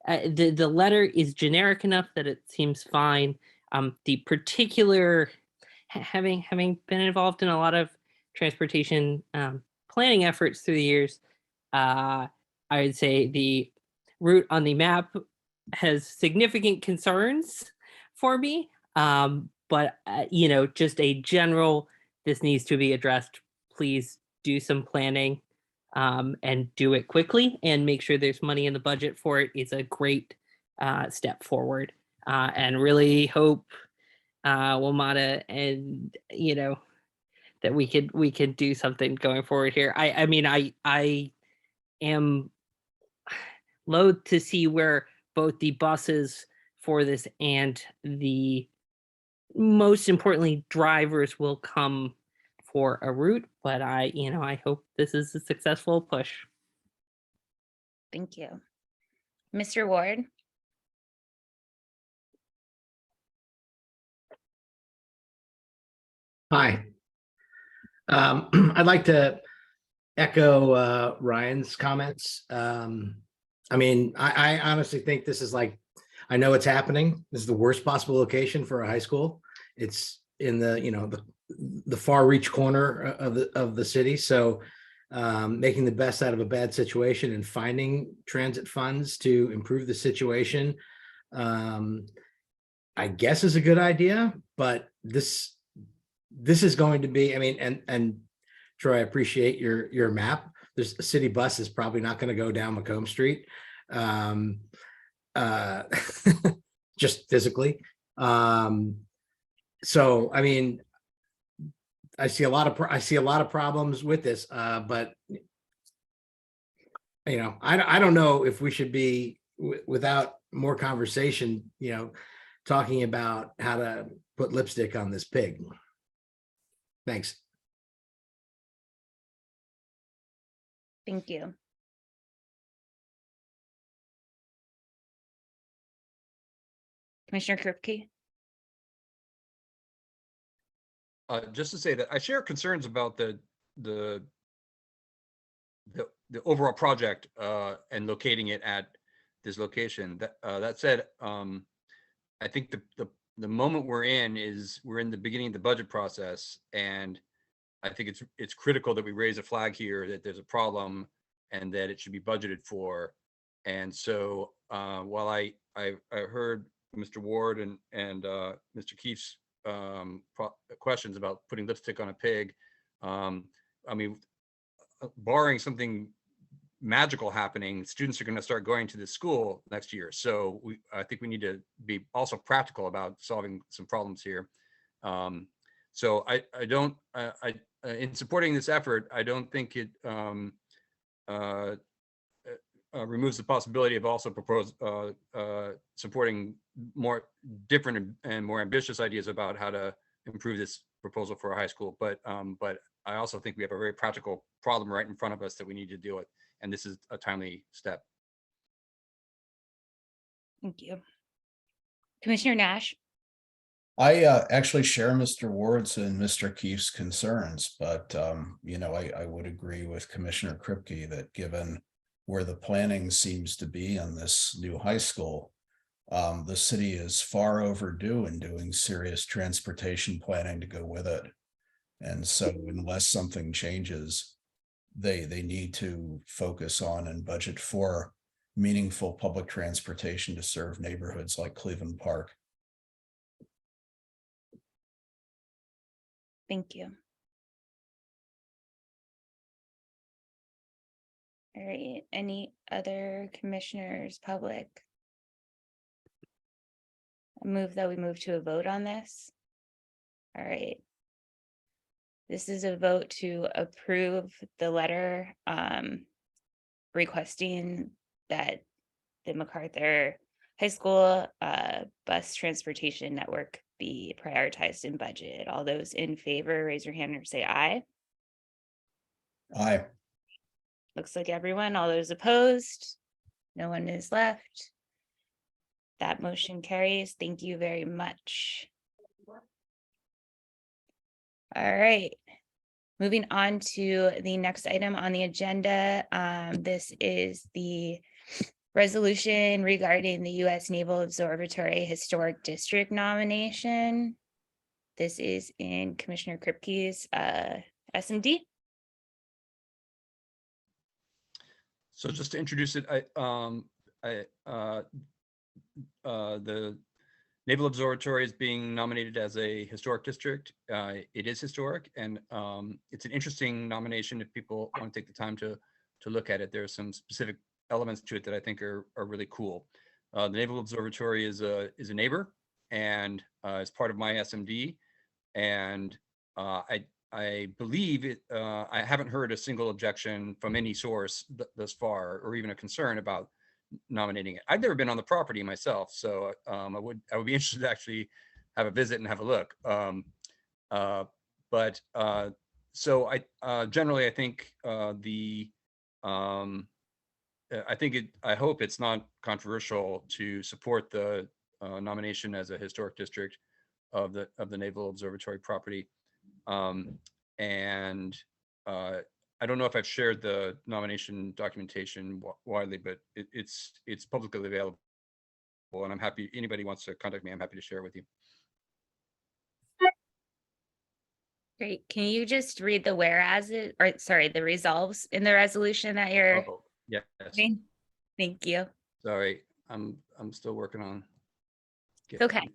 the letter is generic enough that it seems fine. The particular, having been involved in a lot of transportation planning efforts through the years, I would say the route on the map has significant concerns for me. But just a general, this needs to be addressed. Please do some planning. And do it quickly and make sure there's money in the budget for it is a great step forward. And really hope Wamata and that we could do something going forward here. I am loath to see where both the buses for this and the most importantly drivers will come for a route, but I hope this is a successful push.
Thank you. Mr. Ward.
Hi. I'd like to echo Ryan's comments. I honestly think this is I know it's happening. This is the worst possible location for a high school. It's in the far reach corner of the city. So making the best out of a bad situation and finding transit funds to improve the situation, I guess is a good idea, but this is going to be, and Troy, I appreciate your map. There's a city bus is probably not going to go down Macomb Street. Just physically. So, I see a lot of problems with this, but I don't know if we should be without more conversation, talking about how to put lipstick on this pig. Thanks.
Thank you. Commissioner Kripke.
Just to say that I share concerns about the overall project and locating it at this location. That said, I think the moment we're in is we're in the beginning of the budget process, and I think it's critical that we raise a flag here that there's a problem and that it should be budgeted for. And so while I heard Mr. Ward and Mr. Keefe's questions about putting lipstick on a pig, barring something magical happening, students are going to start going to the school next year. So I think we need to be also practical about solving some problems here. So I don't, in supporting this effort, I don't think it removes the possibility of also supporting more different and more ambitious ideas about how to improve this proposal for a high school. But I also think we have a very practical problem right in front of us that we need to deal with, and this is a timely step.
Thank you. Commissioner Nash.
I actually share Mr. Ward's and Mr. Keefe's concerns, but I would agree with Commissioner Kripke that given where the planning seems to be on this new high school, the city is far overdue in doing serious transportation planning to go with it. And so unless something changes, they need to focus on and budget for meaningful public transportation to serve neighborhoods like Cleveland Park.
Thank you. All right, any other commissioners, public? I move that we move to a vote on this. All right. This is a vote to approve the letter requesting that the MacArthur High School bus transportation network be prioritized in budget. All those in favor, raise your hand or say aye.
Aye.
Looks like everyone. All those opposed? No one is left. That motion carries. Thank you very much. All right. Moving on to the next item on the agenda. This is the resolution regarding the U.S. Naval Observatory Historic District nomination. This is in Commissioner Kripke's SMD.
So just to introduce it, the Naval Observatory is being nominated as a historic district. It is historic, and it's an interesting nomination if people want to take the time to look at it. There are some specific elements to it that I think are really cool. The Naval Observatory is a neighbor and is part of my SMD, and I believe it. I haven't heard a single objection from any source thus far, or even a concern about nominating it. I've never been on the property myself, so I would be interested to actually have a visit and have a look. So I generally I think I hope it's not controversial to support the nomination as a historic district of the Naval Observatory property. I don't know if I've shared the nomination documentation widely, but it's publicly available, and I'm happy. Anybody wants to contact me, I'm happy to share it with you.
Great. Can you just read the the resolves in the resolution that you're?
Oh, yes.
Thank you.
Sorry, I'm still working on.
It's okay.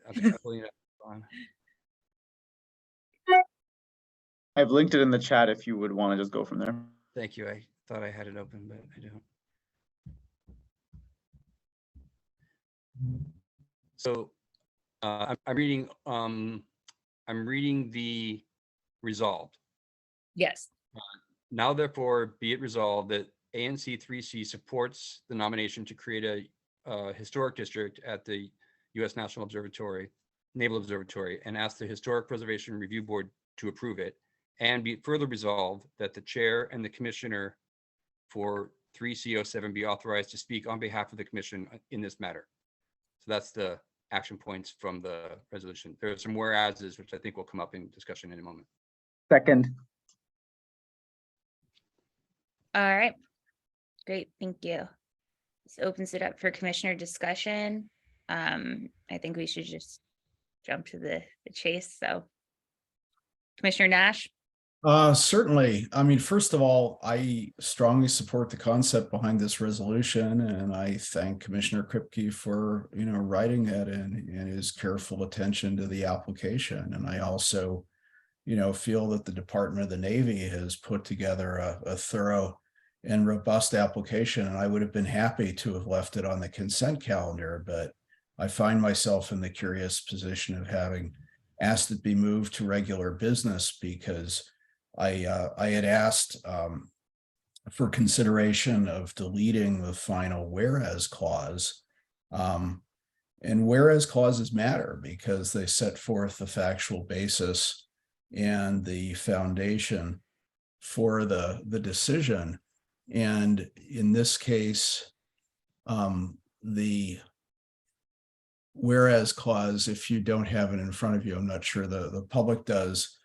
I've linked it in the chat if you would want to just go from there.
Thank you. I thought I had it open, but I don't. So I'm reading the resolved.
Yes.
Now therefore be it resolved that ANC3C supports the nomination to create a historic district at the U.S. Naval Observatory, and ask the Historic Preservation Review Board to approve it. And be it further resolved that the chair and the commissioner for 3C07 be authorized to speak on behalf of the commission in this matter. So that's the action points from the resolution. There are some whereases, which I think will come up in discussion in a moment.
Second.
All right. Great. Thank you. This opens it up for commissioner discussion. I think we should just jump to the chase. So Commissioner Nash.
Certainly. I mean, first of all, I strongly support the concept behind this resolution, and I thank Commissioner Kripke for, writing it and his careful attention to the application. And I also, feel that the Department of the Navy has put together a thorough and robust application, and I would have been happy to have left it on the consent calendar, but I find myself in the curious position of having asked it be moved to regular business because I had asked for consideration of deleting the final whereas clause. And whereas clauses matter because they set forth the factual basis and the foundation for the decision. And in this case, the whereas clause, if you don't have it in front of you, I'm not sure the public does,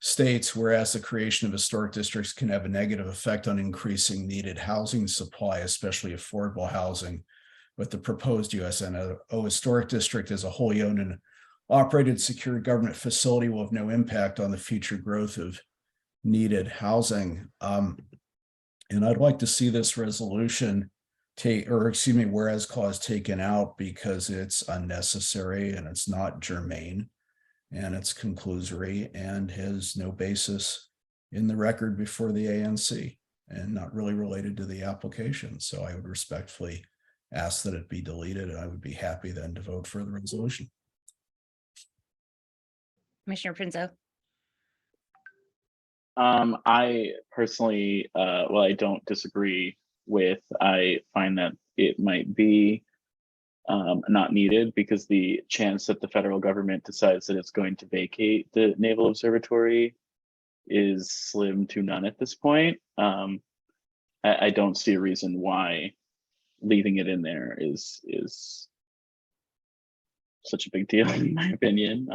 states, whereas the creation of historic districts can have a negative effect on increasing needed housing supply, especially affordable housing, but the proposed USNO historic district as a wholly owned and operated secure government facility will have no impact on the future growth of needed housing. And I'd like to see this resolution whereas clause taken out because it's unnecessary and it's not germane and it's conclusory and has no basis in the record before the ANC and not really related to the application. So I would respectfully ask that it be deleted, and I would be happy then to vote for the resolution.
Commissioner Prinzo.
I personally, well, I don't disagree with, I find that it might be not needed because the chance that the federal government decides that it's going to vacate the Naval Observatory is slim to none at this point. I don't see a reason why leaving it in there is such a big deal, in my opinion.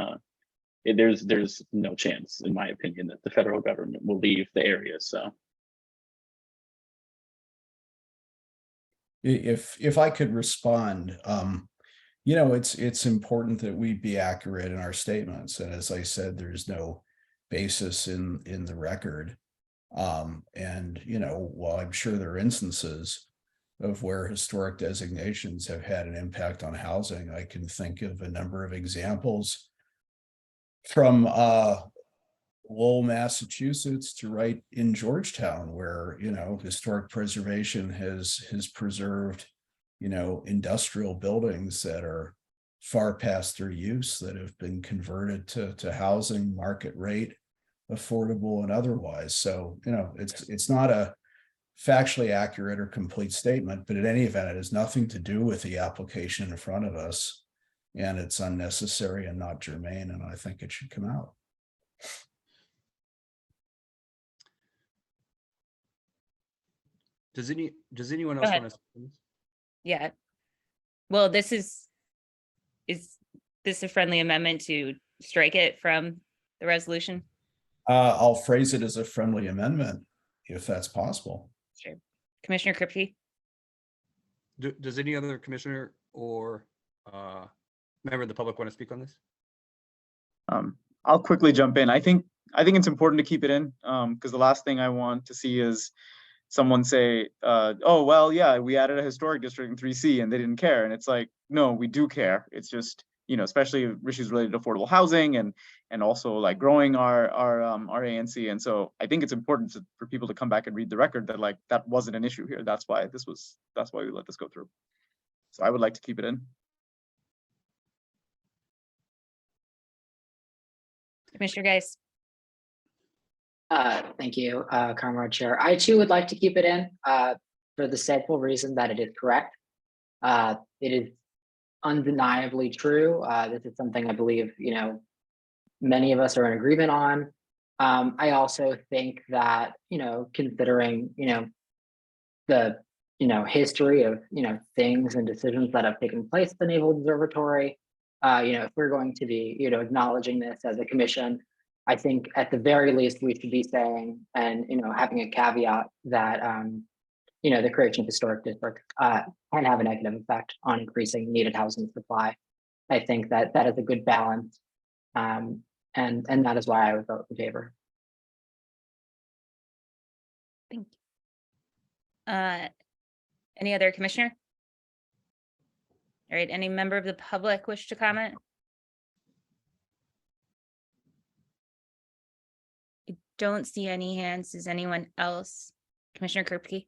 There's no chance, in my opinion, that the federal government will leave the area. So
if I could respond, you know, it's important that we be accurate in our statements. And as I said, there's no basis in the record. And, you know, while I'm sure there are instances of where historic designations have had an impact on housing, I can think of a number of examples from Lowell, Massachusetts to right in Georgetown, where, you know, historic preservation has preserved, you know, industrial buildings that are far past their use that have been converted to housing, market rate, affordable and otherwise. So, you know, it's not a factually accurate or complete statement, but in any event, it has nothing to do with the application in front of us, and it's unnecessary and not germane, and I think it should come out.
Does anyone else
ahead.
want to?
Yeah. Well, is this a friendly amendment to strike it from the resolution?
I'll phrase it as a friendly amendment, if that's possible.
Sure. Commissioner Kripke?
Does any other commissioner or member of the public want to speak on this?
I'll quickly jump in. I think it's important to keep it in because the last thing I want to see is someone say, oh, well, yeah, we added a historic district in 3C and they didn't care. And it's like, no, we do care. It's just, you know, especially issues related to affordable housing and also like growing our ANC. And so I think it's important for people to come back and read the record that like that wasn't an issue here. That's why we let this go through. So I would like to keep it in.
Commissioner Geis?
Thank you, Comrade Chair. I too would like to keep it in for the simple reason that it is correct. It is undeniably true. This is something I believe, you know, many of us are in agreement on. I also think that, you know, considering, you know, the, you know, history of, you know, things and decisions that have taken place at the Naval Observatory, you know, if we're going to be, you know, acknowledging this as a commission, I think at the very least we should be saying, and, you know, having a caveat that, you know, the creation of historic districts can have a negative effect on increasing needed housing supply. I think that that is a good balance. And that is why I would vote in favor.
Thank you. Any other commissioner? All right, any member of the public wish to comment? I don't see any hands. Does anyone else? Commissioner Kripke?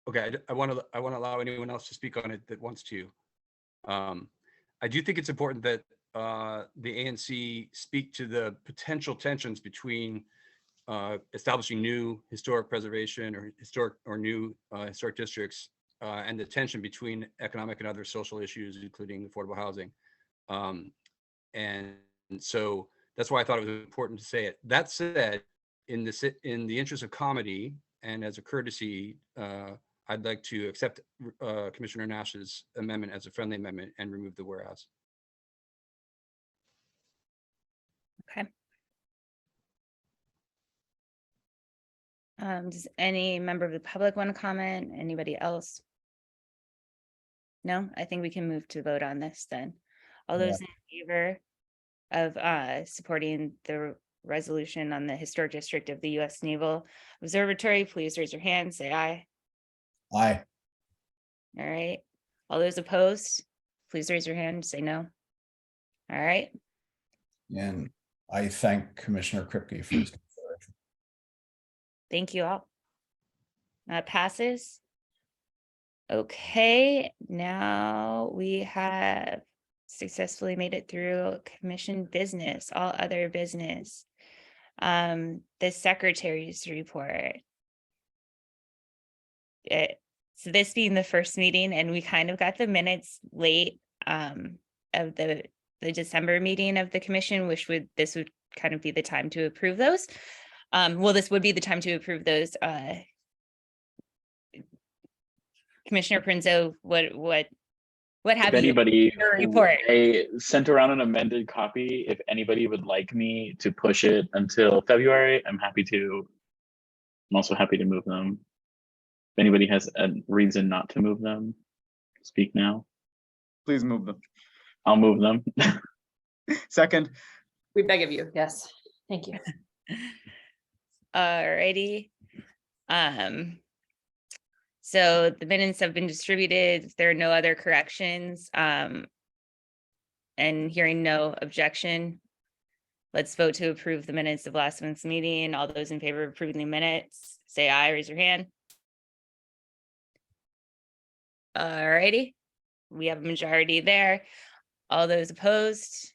Okay, I want to allow anyone else to speak on it that wants to. I do think it's important that the ANC speak to the potential tensions between establishing new historic preservation or new historic districts, and the tension between economic and other social issues, including affordable housing. And so that's why I thought it was important to say it. That said, in the interest of comedy and as a courtesy, I'd like to accept Commissioner Nash's amendment as a friendly amendment and remove the whereas.
Okay. Does any member of the public want to comment? Anybody else? No, I think we can move to vote on this then. All those in favor of supporting the resolution on the historic district of the U.S. Naval Observatory, please raise your hand, say aye.
Aye.
All right. All those opposed, please raise your hand, say no. All right.
And I thank Commissioner Kripke for his consideration.
Thank you all. That passes. Okay, now we have successfully made it through commission business, all other business. The secretary's report. So this being the first meeting, and we kind of got the minutes late of the December meeting of the commission, this would kind of be the time to approve those. Well, this would be the time to approve those. Commissioner Prinzo, what have
If anybody,
you in your report?
I sent around an amended copy. If anybody would like me to push it until February, I'm happy to. I'm also happy to move them. If anybody has a reason not to move them, speak now.
Please move them.
I'll move them.
Second.
We beg of you. Yes. Thank you.
Alrighty. So the minutes have been distributed. If there are no other corrections, and hearing no objection, let's vote to approve the minutes of last month's meeting. All those in favor of approving the minutes, say aye, raise your hand. Alrighty, we have a majority there. All those opposed?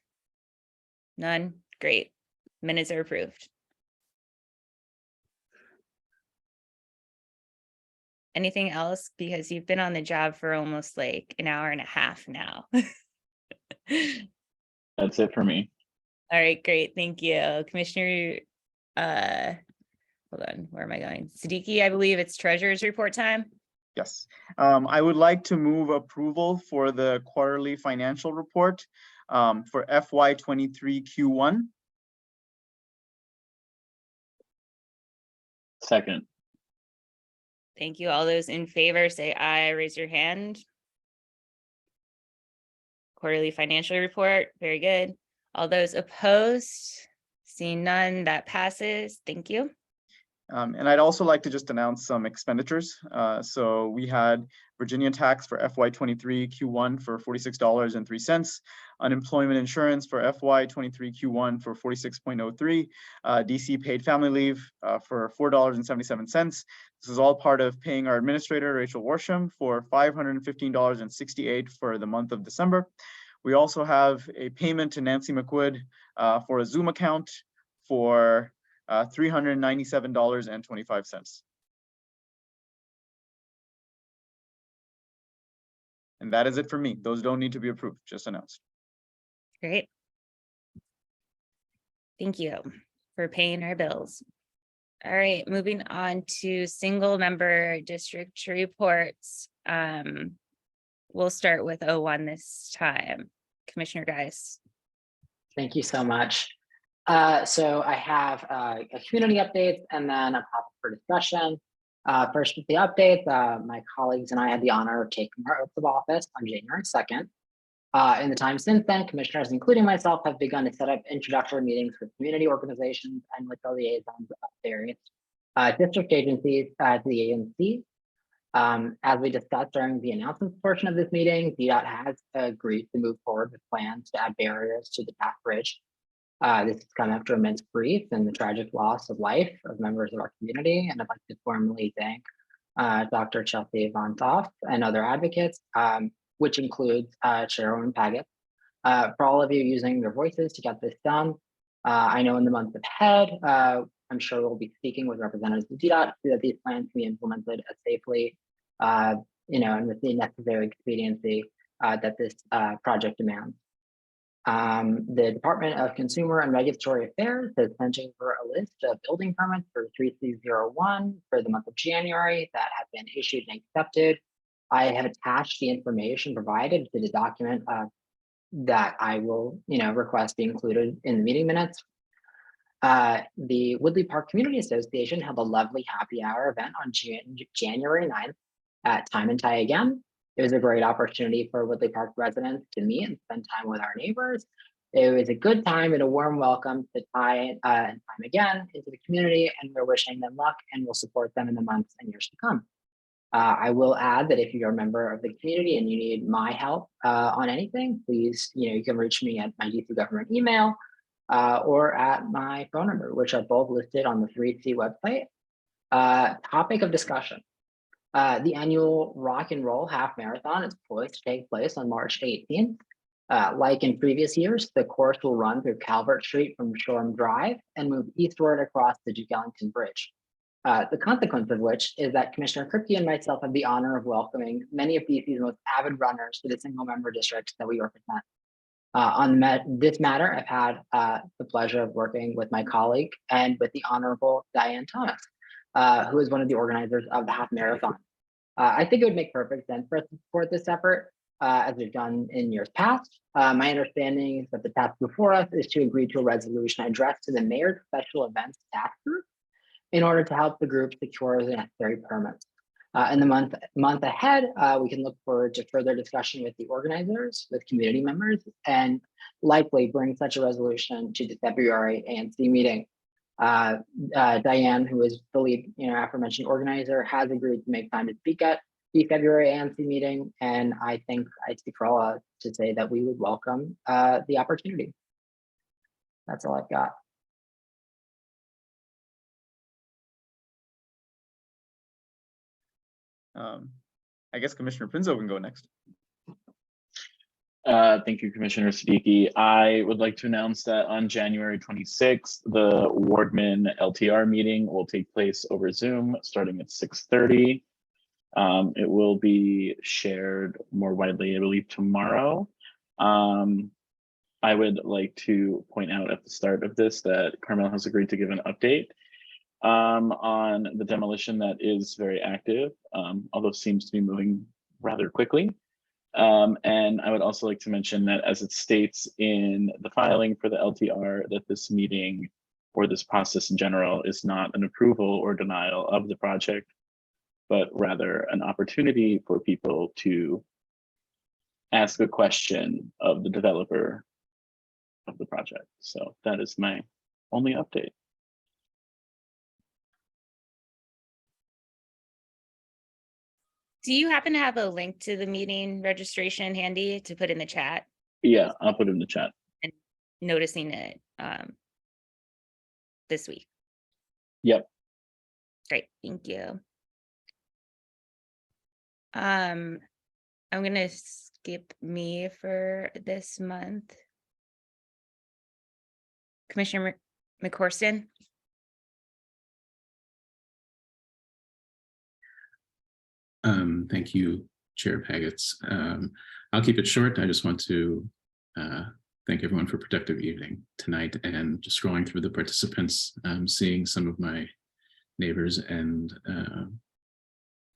None. Great. Minutes are approved. Anything else? Because you've been on the job for almost like an hour and a half now.
That's it for me.
All right, great. Thank you. Commissioner, hold on, where am I going? Siddiqui, I believe it's treasurer's report time.
Yes, I would like to move approval for the quarterly financial report for FY23 Q1.
Second.
Thank you. All those in favor, say aye, raise your hand. Quarterly financial report, very good. All those opposed, seeing none, that passes. Thank you.
And I'd also like to just announce some expenditures. So we had Virginia tax for FY23 Q1 for $46.03, unemployment insurance for FY23 Q1 for $46.03, DC paid family leave for $4.77. This is all part of paying our administrator, Rachel Worsham, for $515.68 for the month of December. We also have a payment to Nancy McWood for a Zoom account for $397.25. And that is it for me. Those don't need to be approved, just announced.
Great. Thank you for paying our bills. All right, moving on to single member district reports. We'll start with 01 this time. Commissioner Geis.
Thank you so much. So I have a community updates and then a topic for discussion. First with the updates, my colleagues and I had the honor of taking our oath of office on January 2nd. In the time since then, commissioners, including myself, have begun to set up introductory meetings with community organizations and with the liaisons of various district agencies at the ANC. As we discussed during the announcements portion of this meeting, DDOT has agreed to move forward with plans to add barriers to the Taft Bridge. This has come after immense grief and the tragic loss of life of members of our community, and I'd like to formally thank Dr. Chelsea Von Toft and other advocates, which includes Chairwoman Paget, for all of you using your voices to get this done. I know in the months ahead, I'm sure we'll be speaking with representatives of DDOT so that these plans can be implemented as safely, and with the necessary expediency that this project demands. The Department of Consumer and Regulatory Affairs is sending for a list of building permits for 3C01 for the month of January that have been issued and accepted. I have attached the information provided to the document that I will, request be included in the meeting minutes. The Woodley Park Community Association held a lovely happy hour event on January 9th at Time and Tie Again. It was a great opportunity for Woodley Park residents to meet and spend time with our neighbors. It was a good time and a warm welcome to Tie and Time Again into the community, and we're wishing them luck and we'll support them in the months and years to come. I will add that if you're a member of the community and you need my help on anything, please, you can reach me at my DC government email or at my phone number, which are both listed on the 3C website. Topic of discussion. The annual Rock and Roll Half Marathon is poised to take place on March 18th. Like in previous years, the course will run through Calvert Street from Shoreham Drive and move eastward across the Duke Ellington Bridge. The consequence of which is that Commissioner Kripke and myself have the honor of welcoming many of DC's most avid runners to the single member district that we represent. On this matter, I've had the pleasure of working with my colleague and with the Honorable Diane Thomas, who is one of the organizers of the half marathon. I think it would make perfect sense for us to support this effort as we've done in years past. My understanding is that the task before us is to agree to a resolution addressed to the Mayor's Special Events Task Group in order to help the group secure the necessary permits. In the month ahead, we can look forward to further discussion with the organizers, with community members, and likely bring such a resolution to the February ANC meeting. Diane, who is the lead, aforementioned organizer, has agreed to make time to speak at the February ANC meeting, and I think I speak for all to say that we would welcome the opportunity. That's all I've got.
I guess Commissioner Pinzo can go next.
Thank you, Commissioner Siddiqui. I would like to announce that on January 26th, the Wardman LTR meeting will take place over Zoom starting at 6:30. It will be shared more widely, I believe, tomorrow. I would like to point out at the start of this that Carmel has agreed to give an update on the demolition that is very active, although seems to be moving rather quickly. And I would also like to mention that as it states in the filing for the LTR, that this meeting or this process in general is not an approval or denial of the project, but rather an opportunity for people to ask a question of the developer of the project. So that is my only update.
Do you happen to have a link to the meeting registration handy to put in the chat?
Yeah, I'll put it in the chat.
And noticing it this week.
Yep.
Great, thank you. I'm gonna skip me for this month. Commissioner McCorston.
Thank you, Chair Pagets. I'll keep it short. I just want to thank everyone for a productive evening tonight, and just scrolling through the participants, seeing some of my neighbors and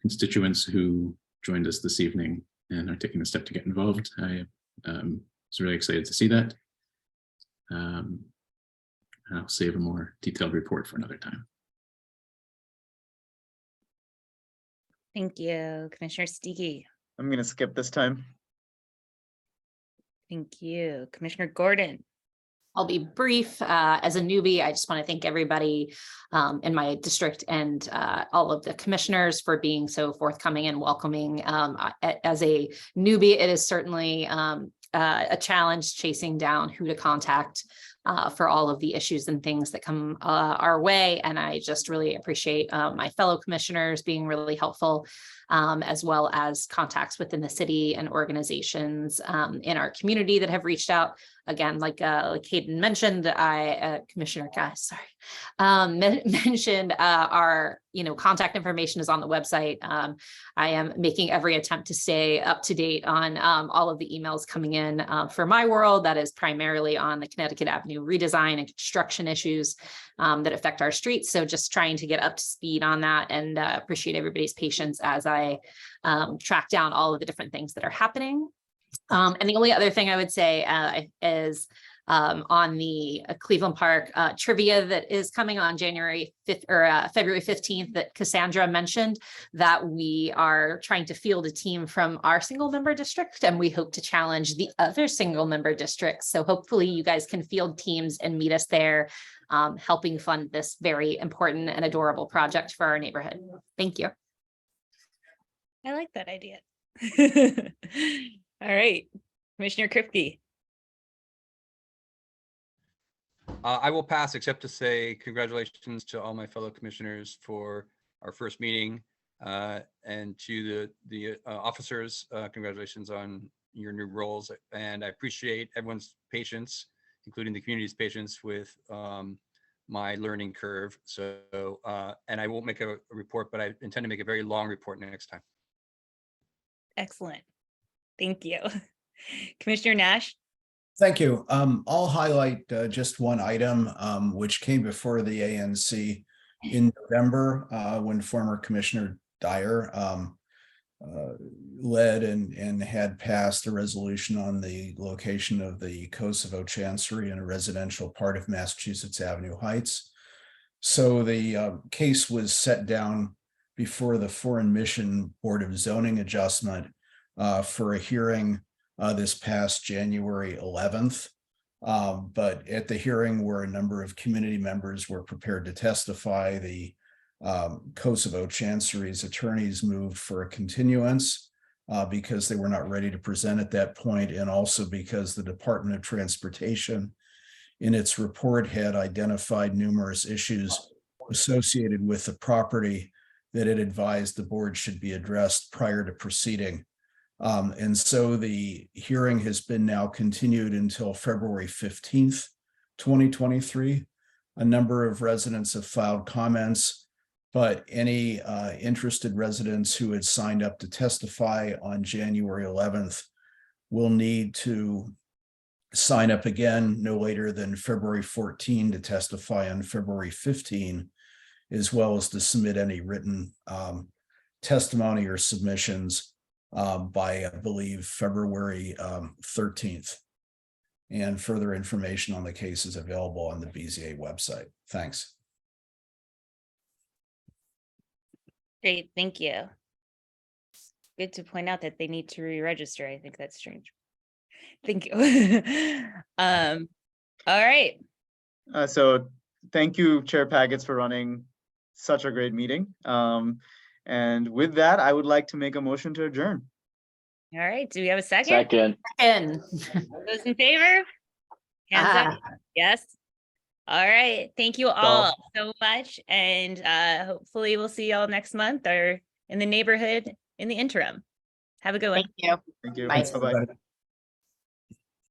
constituents who joined us this evening and are taking the step to get involved. I was really excited to see that. I'll save a more detailed report for another time.
Thank you, Commissioner Siddiqui.
I'm going to skip this time.
Thank you, Commissioner Gordon.
I'll be brief. As a newbie, I just want to thank everybody in my district and all of the commissioners for being so forthcoming and welcoming. As a newbie, it is certainly a challenge chasing down who to contact for all of the issues and things that come our way. And I just really appreciate my fellow commissioners being really helpful as well as contacts within the city and organizations in our community that have reached out. Again, like Hayden mentioned, Commissioner Guy, mentioned our contact information is on the website. I am making every attempt to stay up to date on all of the emails coming in for my world. That is primarily on the Connecticut Avenue redesign and construction issues that affect our streets. So just trying to get up to speed on that, and appreciate everybody's patience as I track down all of the different things that are happening. And the only other thing I would say is on the Cleveland Park trivia that is coming on January 5th or February 15th that Cassandra mentioned, that we are trying to field a team from our single member district, and we hope to challenge the other single member districts. So hopefully you guys can field teams and meet us there, helping fund this very important and adorable project for our neighborhood. Thank you.
I like that idea. All right, Commissioner Kripke.
I will pass, except to say congratulations to all my fellow commissioners for our first meeting, and to the officers. Congratulations on your new roles, and I appreciate everyone's patience, including the community's patience with my learning curve. So, and I won't make a report, but I intend to make a very long report next time.
Excellent. Thank you. Commissioner Nash.
Thank you. I'll highlight just one item, which came before the ANC in November, when former Commissioner Dyer led and had passed a resolution on the location of the Kosovo Chancery in a residential part of Massachusetts Avenue Heights. So the case was set down before the Foreign Mission Board of Zoning Adjustment for a hearing this past January 11th. But at the hearing where a number of community members were prepared to testify, the Kosovo Chancery's attorneys moved for a continuance because they were not ready to present at that point, and also because the Department of Transportation in its report had identified numerous issues associated with the property that it advised the board should be addressed prior to proceeding. And so the hearing has been now continued until February 15th, 2023. A number of residents have filed comments, but any interested residents who had signed up to testify on January 11th will need to sign up again no later than February 14 to testify on February 15, as well as to submit any written testimony or submissions by, I believe, February 13th. And further information on the case is available on the BZA website. Thanks.
Great, thank you. Good to point out that they need to re-register. I think that's strange. Thank you. All right.
So thank you, Chair Paggets, for running such a great meeting. And with that, I would like to make a motion to adjourn.
All right, do we have a second?
Second.
And
Those in favor? Hands up. Yes. All right, thank you all so much. And hopefully we'll see y'all next month or in the neighborhood in the interim. Have a good one.
Thank you.
Thank you.
Bye.
Bye-bye.